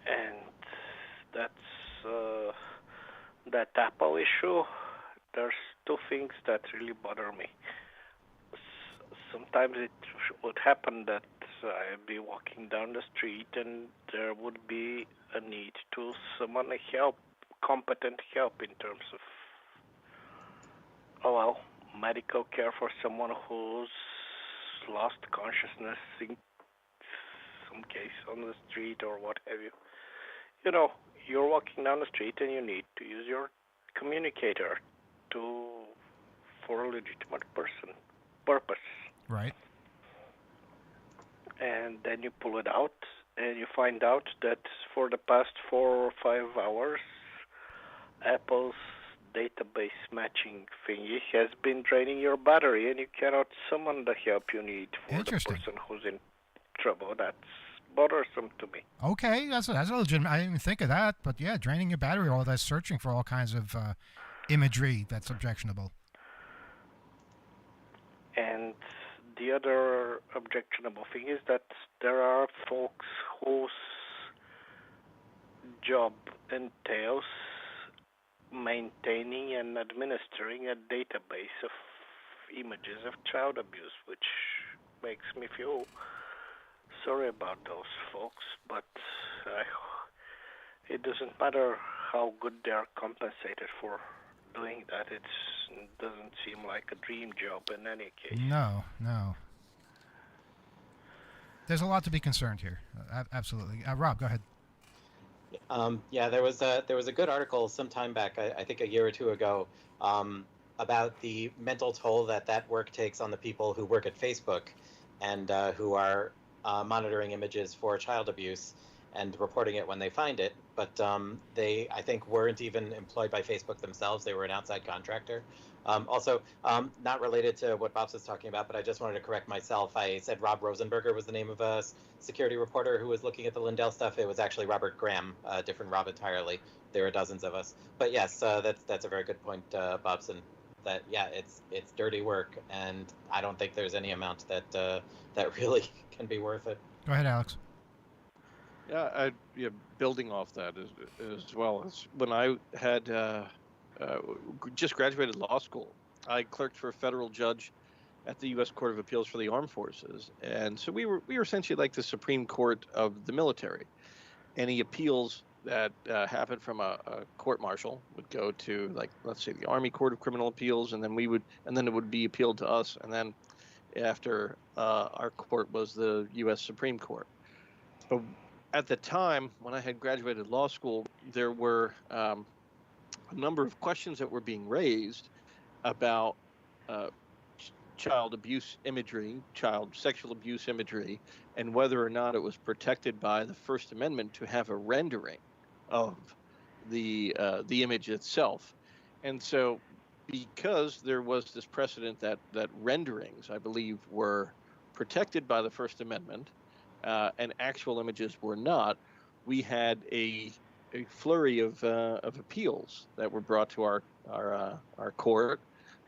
And that's that Apple issue. There's two things that really bother me. Sometimes it would happen that I'd be walking down the street and there would be a need to summon competent help in terms of, medical care for someone who's lost consciousness in some case on the street or what have you. You're walking down the street and you need to use your communicator for a legitimate purpose. Right. and then you pull it out, and you find out that for the past 4 or 5 hours, Apple's database matching thingy has been draining your battery, and you cannot summon the help you need for the Interesting. person who's in trouble. That's bothersome to me. Okay, that's a legitimate. I didn't even think of that, but yeah, draining your battery, all that searching for all kinds of imagery that's objectionable. And the other objectionable thing is that there are folks whose job entails maintaining and administering a database of images of child abuse, which makes me feel sorry about those folks, but it doesn't matter how good they are compensated for doing that. It doesn't seem like a dream job in any case. No. There's a lot to be concerned here. Absolutely. Rob, go ahead. Yeah, there was a good article some time back, I think a year or two ago, about the mental toll that work takes on the people who work at Facebook and who are monitoring images for child abuse and reporting it when they find it. But they, I think, weren't even employed by Facebook themselves. They were an outside contractor. Also, not related to what Bob's was talking about, but I just wanted to correct myself. I said Rob Rosenberger was the name of a security reporter who was looking at the Lindell stuff. It was actually Robert Graham, a different Rob entirely. There are dozens of us. But yes, that's a very good point, Bobson. That yeah, it's dirty work, and I don't think there's any amount that really can be worth it. Go ahead, Alex. Yeah, building off that as well. As when I had just graduated law school, I clerked for a federal judge at the U.S. Court of Appeals for the Armed Forces, and so we were essentially like the Supreme Court of the military. Any appeals that happened from a court-martial would go to, like, let's say the Army Court of Criminal Appeals, and then it would be appealed to us, and then after our court was the U.S. Supreme Court. But at the time when I had graduated law school, there were a number of questions that were being raised about child abuse imagery, child sexual abuse imagery, and whether or not it was protected by the First Amendment to have a rendering of the image itself. And so, because there was this precedent that renderings, I believe, were protected by the First Amendment, and actual images were not, we had a flurry of appeals that were brought to our court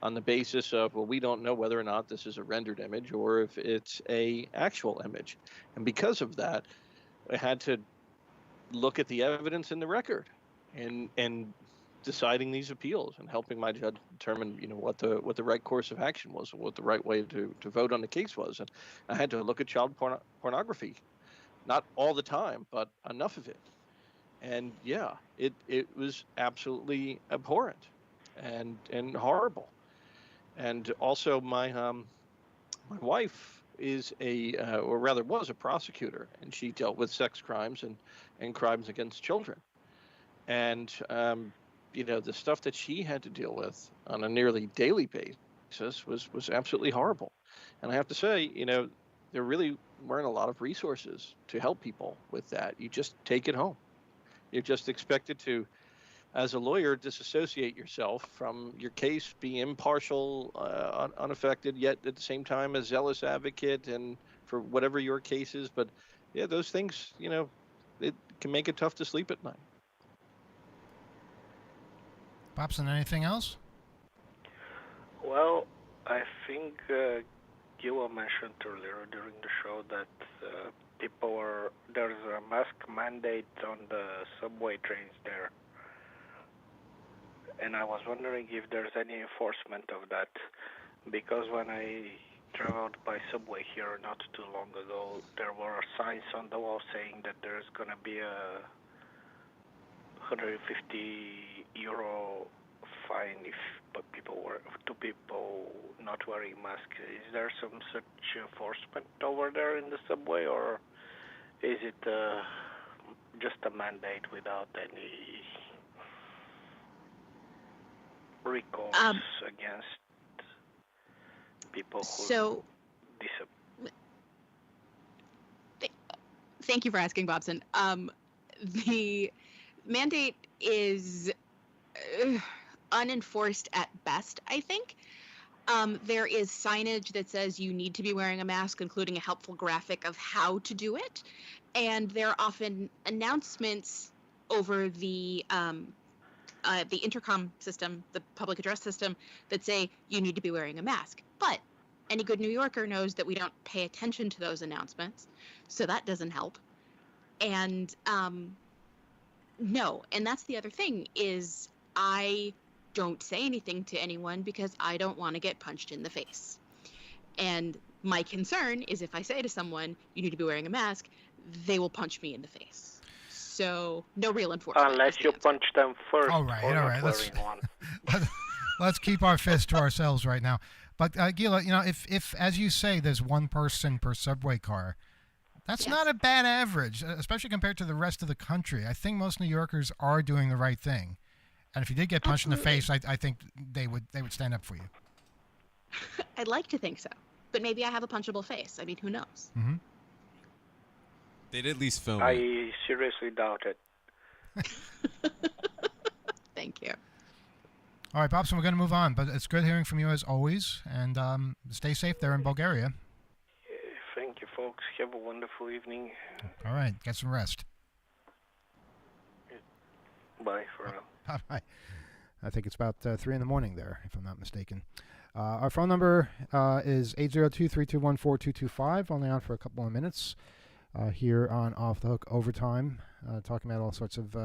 on the basis of, well, we don't know whether or not this is a rendered image or if it's a actual image. And because of that, I had to look at the evidence in the record and deciding these appeals and helping my judge determine, what the right course of action was, what the right way to vote on the case was. And I had to look at child pornography, not all the time, but enough of it. And yeah, it was absolutely abhorrent and horrible. And also my wife is was a prosecutor, and she dealt with sex crimes and crimes against children. And the stuff that she had to deal with on a nearly daily basis was absolutely horrible. And I have to say, there really weren't a lot of resources to help people with that. You just take it home. You're just expected to, as a lawyer, disassociate yourself from your case, be impartial, unaffected, yet at the same time a zealous advocate and for whatever your case is. But yeah, those things, it can make it tough to sleep at night. Bobson, anything else? Well, I think Gila mentioned earlier during the show that there's a mask mandate on the subway trains there. And I was wondering if there's any enforcement of that, because when I traveled by subway here not too long ago, there were signs on the wall saying that there's going to be a €150 fine if people not wearing masks. Is there some such enforcement over there in the subway, or is it just a mandate without any recourse against people who Thank you for asking, Bobson. The mandate is unenforced at best, I think. There is signage that says you need to be wearing a mask, including a helpful graphic of how to do it. And there are often announcements over the intercom system, the public address system, that say you need to be wearing a mask. But any good New Yorker knows that we don't pay attention to those announcements, so that doesn't help. And no, and that's the other thing is I don't say anything to anyone because I don't want to get punched in the face. And my concern is if I say to someone, you need to be wearing a mask, they will punch me in the face. So no real enforcement. Unless you punch them first. All right, for all not right. wearing one. Let's keep our fists to ourselves right now. But Gila, if as you say, there's one person per subway car, that's not a bad average, especially compared to the rest of the country. I think most New Yorkers are doing the right thing. And if you did get punched in the face, I think they would stand up for you. I'd like to think so, but maybe I have a punchable face. I mean, who knows? Mm-hmm. They'd at least film it. I seriously doubt it. Thank you. All right, Bobson, we're going to move on, but it's good hearing from you as always, and stay safe there in Bulgaria. Thank you, folks. Have a wonderful evening. All right, get some rest. Bye for now. All right. I think it's about 3 in the morning there, if I'm not mistaken. Our phone number is 802-321-4225, only on for a couple more minutes here on Off the Hook Overtime, talking about all sorts of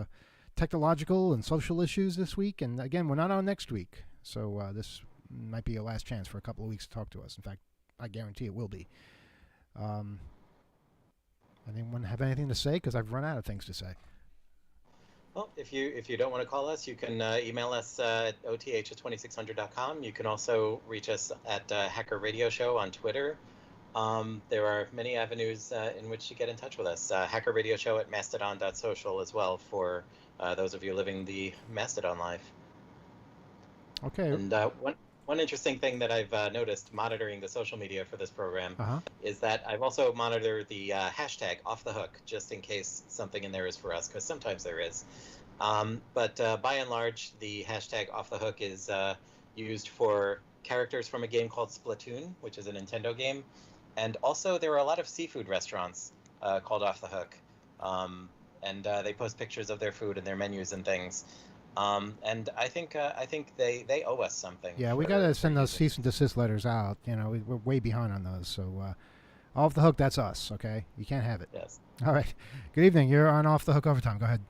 technological and social issues this week. And again, we're not on next week, so this might be your last chance for a couple of weeks to talk to us. In fact, I guarantee it will be. Anyone have anything to say? Because I've run out of things to say. Well, if you don't want to call us, you can email us at oth@2600.com. You can also reach us at Hacker Radio Show on Twitter. There are many avenues in which to get in touch with us. Hacker Radio Show at mastodon.social as well for those of you living the Mastodon life. Okay. And one interesting thing that I've noticed monitoring the social media for this program is that I've also monitored the hashtag Off the Hook, just in case something in there is for us, because sometimes there is. But by and large, the hashtag Off the Hook is used for characters from a game called Splatoon, which is a Nintendo game. And also there are a lot of seafood restaurants called Off the Hook. And they post pictures of their food and their menus and things. And I think they owe us something. Yeah, we got to send those cease and desist letters out. We're way behind on those. So Off the Hook, that's us, okay? You can't have it. Yes. All right. Good evening. You're on Off the Hook Overtime. Go ahead.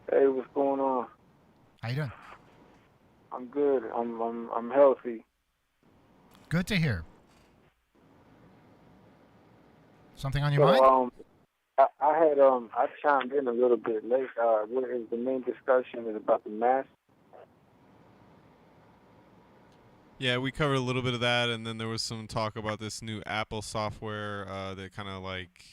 Hey, what's going on? How you doing? I'm good. I'm healthy. Good to hear. Something on your mind? I chimed in a little bit late. What is the main discussion is about the mask? Yeah, we covered a little bit of that, and then there was some talk about this new Apple software that kind of like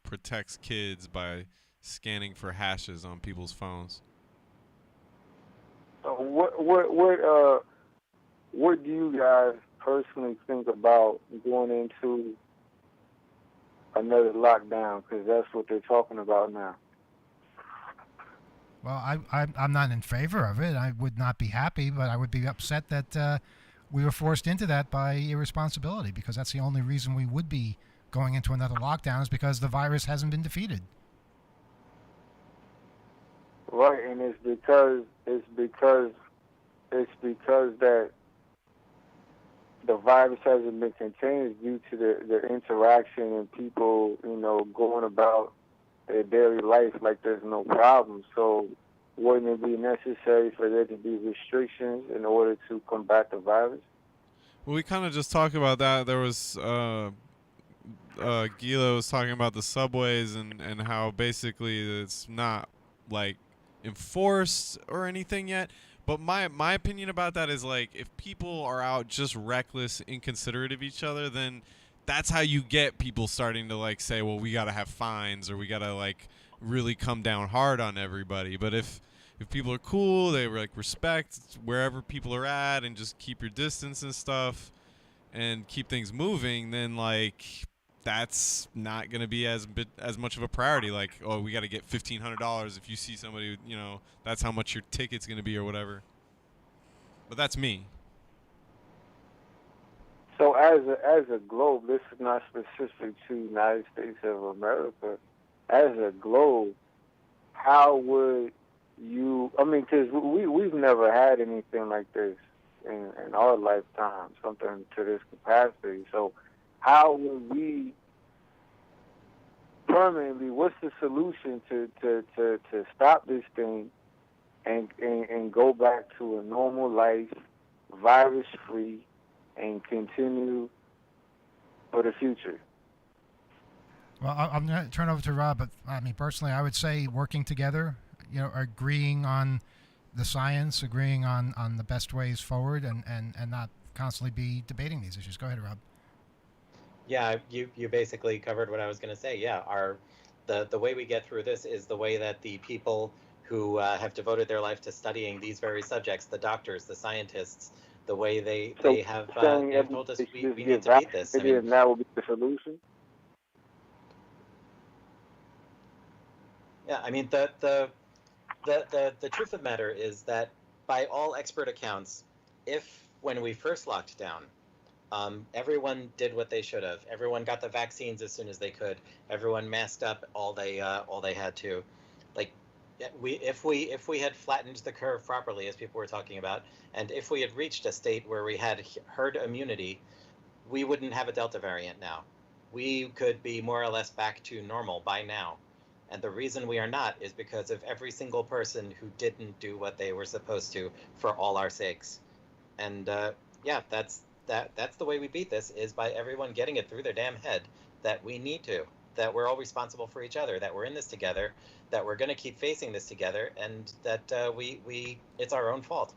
protects kids by scanning for hashes on people's phones. What do you guys personally think about going into another lockdown? Because that's what they're talking about now. Well, I'm not in favor of it. I would not be happy, but I would be upset that we were forced into that by irresponsibility, because that's the only reason we would be going into another lockdown is because the virus hasn't been defeated. Right, and it's because that the virus hasn't been contained due to the interaction and people, going about their daily life like there's no problem. So wouldn't it be necessary for there to be restrictions in order to combat the virus? Well, we kind of just talked about that. There was Gila was talking about the subways and how basically it's not like enforced or anything yet. But my opinion about that is, like, if people are out just reckless, inconsiderate of each other, then that's how you get people starting to, like, say, well, we got to have fines or we got to, like, really come down hard on everybody. But if people are cool, they, like, respect wherever people are at and just keep your distance and stuff and keep things moving, then, like, that's not going to be as much of a priority. Like, oh, we got to get $1,500 if you see somebody, that's how much your ticket's going to be or whatever. But that's me. So as a globe, this is not specific to United States of America. As a globe, how would you? I mean, because we've never had anything like this in our lifetime, something to this capacity. So how would we permanently? What's the solution to stop this thing and go back to a normal life, virus free, and continue for the future? Well, I'm going to turn over to Rob, but I mean, personally, I would say working together, agreeing on the science, agreeing on the best ways forward, and not constantly be debating these issues. Go ahead, Rob. Yeah, you basically covered what I was going to say. Yeah, the way we get through this is the way that the people who have devoted their life to studying these very subjects, the doctors, the scientists, the way they have told us we need to beat this. I mean, that will be the solution. Yeah, I mean the truth of the matter is that by all expert accounts, if when we first locked down, everyone did what they should have. Everyone got the vaccines as soon as they could. Everyone masked up all they had to. Like, if we had flattened the curve properly, as people were talking about, and if we had reached a state where we had herd immunity, we wouldn't have a Delta variant now. We could be more or less back to normal by now. And the reason we are not is because of every single person who didn't do what they were supposed to for all our sakes. And yeah, that's the way we beat this, is by everyone getting it through their damn head that we need to, that we're all responsible for each other, that we're in this together, that we're going to keep facing this together, and that we it's our own fault.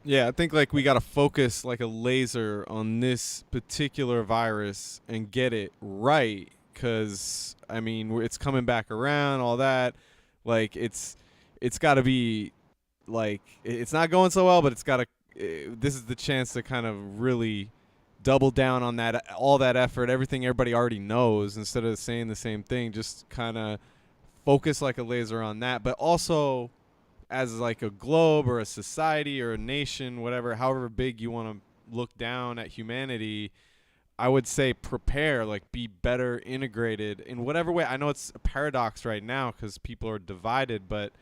Yeah, I think like we got to focus like a laser on this particular virus and get it right, because I mean it's coming back around, all that. Like it's got to be like it's not going so well, but it's got to. This is the chance to kind of really double down on that, all that effort, everything everybody already knows, instead of saying the same thing. Just kind of focus like a laser on that, but also as like a globe or a society or a nation, whatever, however big you want to look down at humanity, I would say prepare, like be better integrated in whatever way. I know it's a paradox right now because people are divided, but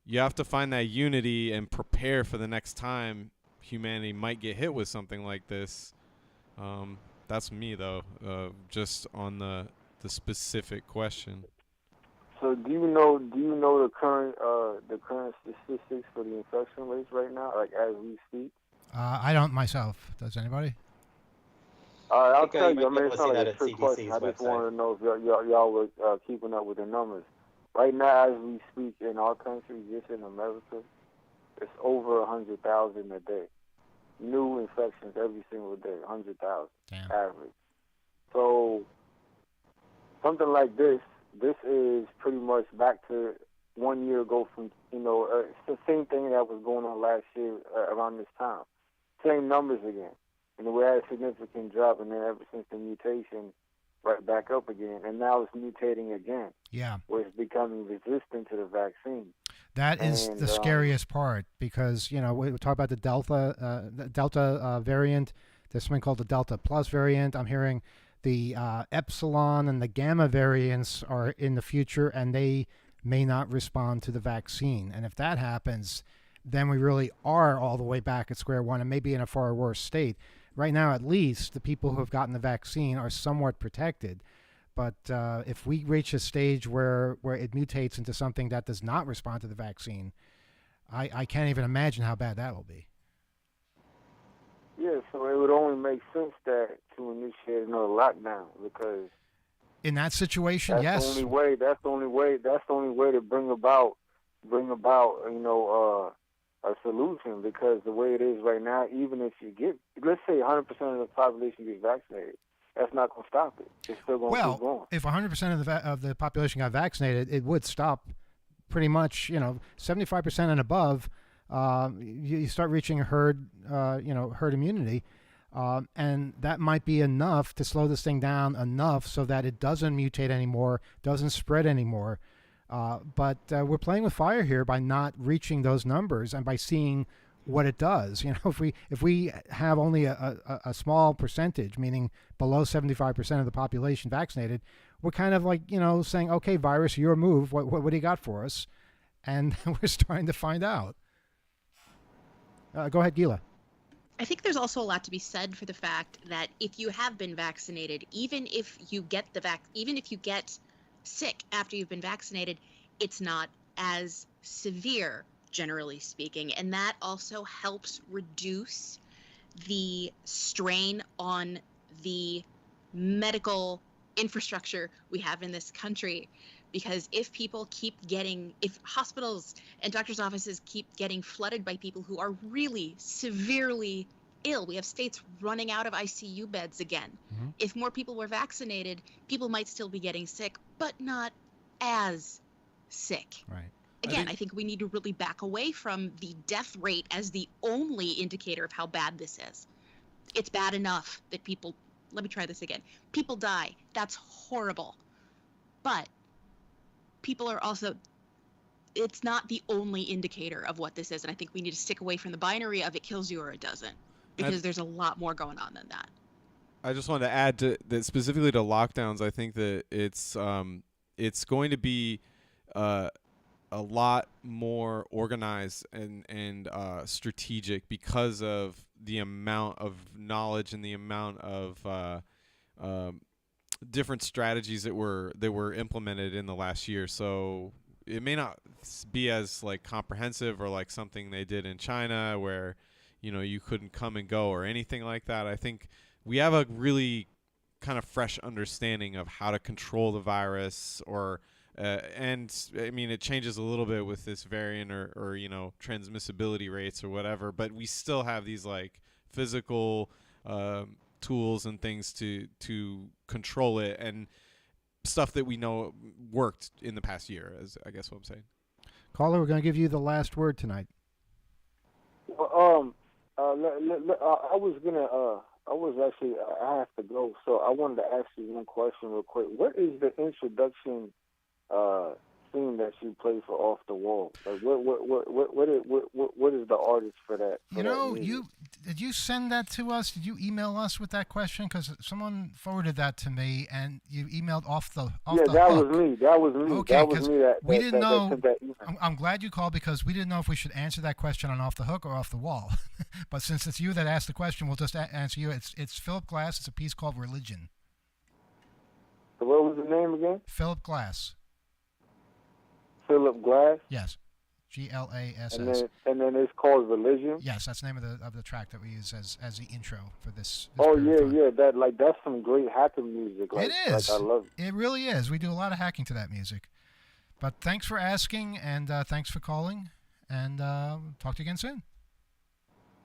you have to find that unity and prepare for the next time humanity might get hit with something like this. That's me though, just on the specific question. So do you know the current statistics for the infection rates right now, like as we speak? I don't myself. Does anybody? I'll tell you. I mean, able it's to see not like that a at trick CDC's question. I just website. wanted to know if y'all were keeping up with the numbers. Right now, as we speak, in our country, just in America, it's over 100,000 a day. New infections every single day, 100,000 average. So something like this is pretty much back to 1 year ago from, it's the same thing that was going on last year around this time. Same numbers again. And we had a significant drop, and then ever since the mutation, right back up again. And now it's mutating again. Yeah. Where it's becoming resistant to the vaccine. That is the scariest part, because, we talk about the Delta variant. There's something called the Delta Plus variant. I'm hearing the Epsilon and the Gamma variants are in the future, and they may not respond to the vaccine. And if that happens, then we really are all the way back at square one and maybe in a far worse state. Right now, at least, the people who have gotten the vaccine are somewhat protected. But if we reach a stage where it mutates into something that does not respond to the vaccine, I can't even imagine how bad that will be. Yeah, so it would only make sense to initiate another lockdown, because in that situation, yes. That's the only way to bring about a solution, because the way it is right now, even if you get, let's say 100% of the population gets vaccinated, that's not going to stop it. It's still going to keep going. If 100% of the population got vaccinated, it would stop pretty much, 75% and above. You start reaching herd immunity. And that might be enough to slow this thing down enough so that it doesn't mutate anymore, doesn't spread anymore. But we're playing with fire here by not reaching those numbers and by seeing what it does. If we have only a small percentage, meaning below 75% of the population vaccinated, we're kind of like, saying, okay, virus, your move. What do you got for us? And we're starting to find out. Go ahead, Gila. I think there's also a lot to be said for the fact that if you have been vaccinated, even if you get sick after you've been vaccinated, it's not as severe, generally speaking, and that also helps reduce the strain on the medical infrastructure we have in this country. Because if hospitals and doctors' offices keep getting flooded by people who are really severely ill, we have states running out of ICU beds again. Mm-hmm. If more people were vaccinated, people might still be getting sick, but not as sick. Right. Again, I think we need to really back away from the death rate as the only indicator of how bad this is. It's bad enough that people die. That's horrible. But people are also, it's not the only indicator of what this is. And I think we need to stick away from the binary of it kills you or it doesn't, because there's a lot more going on than that. I just wanted to add to that, specifically to lockdowns. I think that it's going to be a lot more organized and strategic because of the amount of knowledge and the amount of different strategies that were implemented in the last year. So it may not be as like comprehensive or like something they did in China where you couldn't come and go or anything like that. I think we have a really kind of fresh understanding of how to control the virus, or and I mean it changes a little bit with this variant or transmissibility rates or whatever, but we still have these like physical tools and things to control it, and stuff that we know worked in the past year, as I guess what I'm saying. Caller, we're going to give you the last word tonight. I have to go, so I wanted to ask you one question real quick. What is the introduction theme that you play for Off the Wall? Like, what is the artist for that? Did you send that to us? Did you email us with that question? Because someone forwarded that to me, and you emailed off the hook. That was me. Okay, because we didn't know. I'm glad you called, because we didn't know if we should answer that question on Off the Hook or Off the Wall. But since it's you that asked the question, we'll just answer you. It's Philip Glass. It's a piece called Religion. So what was the name again? Philip Glass. Philip Glass? Yes. Glass. And then it's called Religion? Yes, that's the name of the track that we use as the intro for this that's some great hacking music. It is. I love it. It really is. We do a lot of hacking to that music. But thanks for asking, and thanks for calling, and talk to you again soon.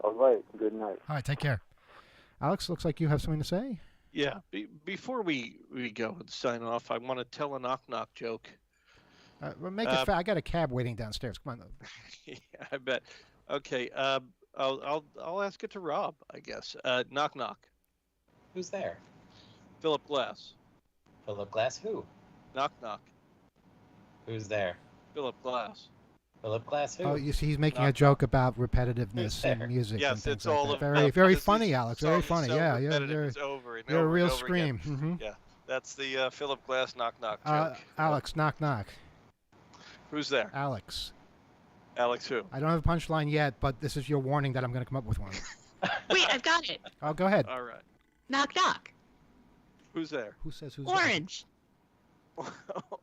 All right. Good night. All right, take care. Alex, looks like you have something to say. Yeah. Before we go and sign off, I want to tell a knock-knock joke. Make it fast. I got a cab waiting downstairs. Come on. Yeah, I bet. Okay. I'll ask it to Rob, I guess. Knock knock. Who's there? Philip Glass. Philip Glass who? Knock knock. Who's there? Philip Glass. Philip Glass who? Oh, you see, he's making a joke about repetitiveness in music. Yes, and things it's like all that. about Very funny, Alex. Very funny. So Yeah, repetitive, it's over and you're over a real and over scream. Again. Mm-hmm. Yeah, that's the Philip Glass knock knock joke. Alex, knock knock. Who's there? Alex. Alex who? I don't have a punchline yet, but this is your warning that I'm going to come up with one. Wait, I've got it. Oh, go ahead. All right. Knock knock. Who's there? Who says who's Orange.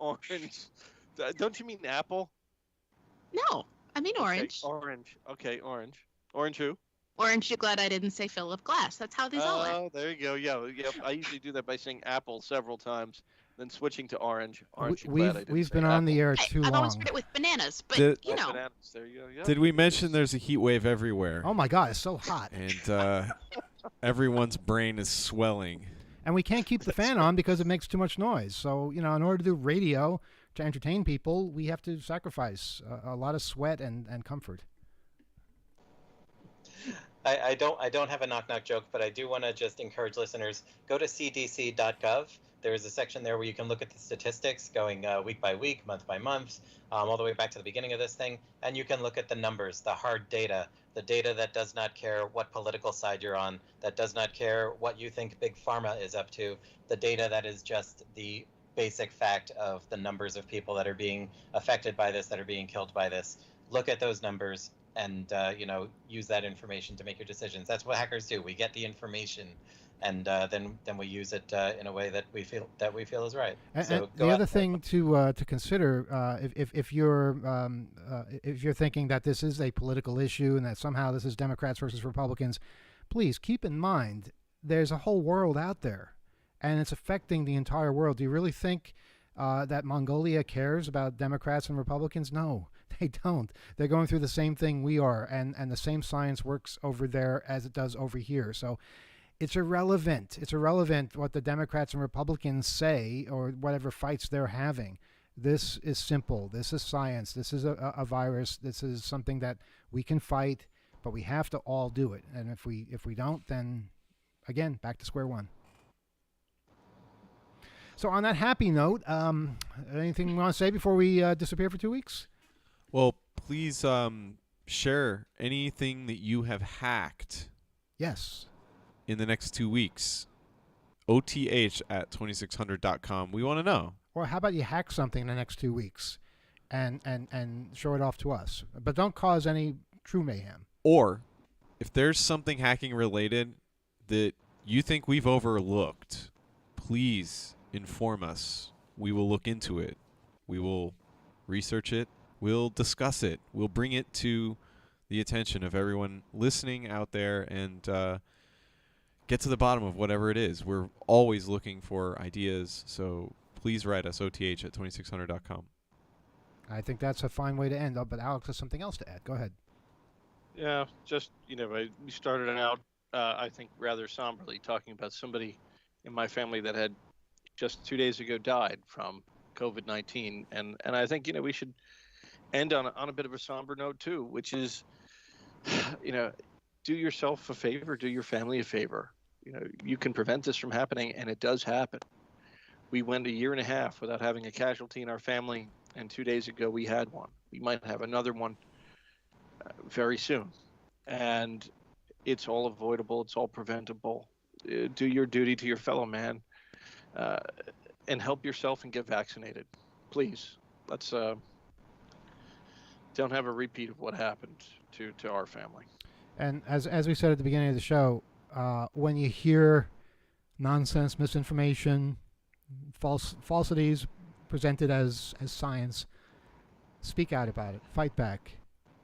Orange. Don't you mean apple? No, I mean orange. Okay, orange. Okay, orange. Orange who? Orange, you're glad I didn't say Philip Glass. That's how these all went. Oh, there you go. Yeah. I usually do that by saying apple several times, then switching to orange. Orange. We've been on the air too long. I've always heard it with bananas, but Bananas. There you go. Yeah. Did we mention there's a heat wave everywhere? Oh my God, it's so hot. And everyone's brain is swelling. And we can't keep the fan on because it makes too much noise. So, in order to do radio to entertain people, we have to sacrifice a lot of sweat and comfort. I don't have a knock knock joke, but I do want to just encourage listeners, go to cdc.gov. There is a section there where you can look at the statistics going week by week, month by month, all the way back to the beginning of this thing, and you can look at the numbers, the hard data, the data that does not care what political side you're on, that does not care what you think Big Pharma is up to, the data that is just the basic fact of the numbers of people that are being affected by this, that are being killed by this. Look at those numbers and use that information to make your decisions. That's what hackers do. We get the information, and then we use it in a way that we feel is right. And the other thing to consider, if you're thinking that this is a political issue and that somehow this is Democrats versus Republicans, please keep in mind there's a whole world out there, and it's affecting the entire world. Do you really think that Mongolia cares about Democrats and Republicans? No, they don't. They're going through the same thing we are, and the same science works over there as it does over here. So it's irrelevant. It's irrelevant what the Democrats and Republicans say or whatever fights they're having. This is simple. This is science. This is a virus. This is something that we can fight, but we have to all do it. And if we don't, then again, back to square one. So on that happy note, anything you want to say before we disappear for 2 weeks? Well, please share anything that you have hacked. Yes. In the next 2 weeks. OTH@2600.com. We want to know. Or how about you hack something in the next 2 weeks and show it off to us? But don't cause any true mayhem. Or if there's something hacking related that you think we've overlooked, please inform us. We will look into it. We will research it. We'll discuss it. We'll bring it to the attention of everyone listening out there and get to the bottom of whatever it is. We're always looking for ideas, so please write us, OTH@2600.com. I think that's a fine way to end up, but Alex has something else to add. Go ahead. Yeah, just, we started out, I think, rather somberly, talking about somebody in my family that had just 2 days ago died from COVID-19. And I think, we should end on a bit of a somber note, too, which is, do yourself a favor, do your family a favor. You can prevent this from happening, and it does happen. We went a year and a half without having a casualty in our family, and 2 days ago we had one. We might have another one very soon. And it's all avoidable. It's all preventable. Do your duty to your fellow man and help yourself and get vaccinated. Please, let's don't have a repeat of what happened to our family. And as we said at the beginning of the show, when you hear nonsense, misinformation, falsities presented as science, speak out about it. Fight back.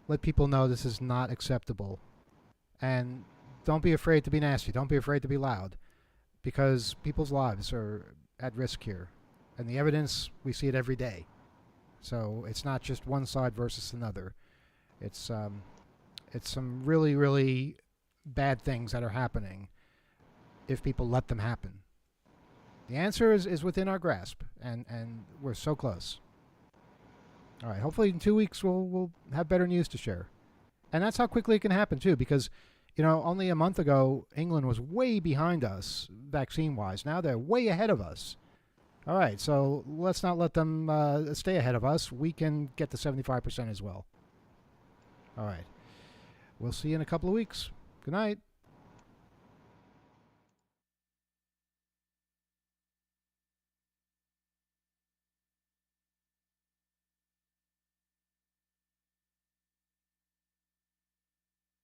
Let people know this is not acceptable. And don't be afraid to be nasty. Don't be afraid to be loud, because people's lives are at risk here. And the evidence, we see it every day. So it's not just one side versus another. It's some really, really bad things that are happening if people let them happen. The answer is within our grasp, and we're so close. All right, hopefully in 2 weeks we'll have better news to share. And that's how quickly it can happen, too, because, only a month ago, England was way behind us vaccine-wise. Now they're way ahead of us. All right, so let's not let them stay ahead of us. We can get to 75% as well. All right. We'll see you in a couple of weeks. Good night.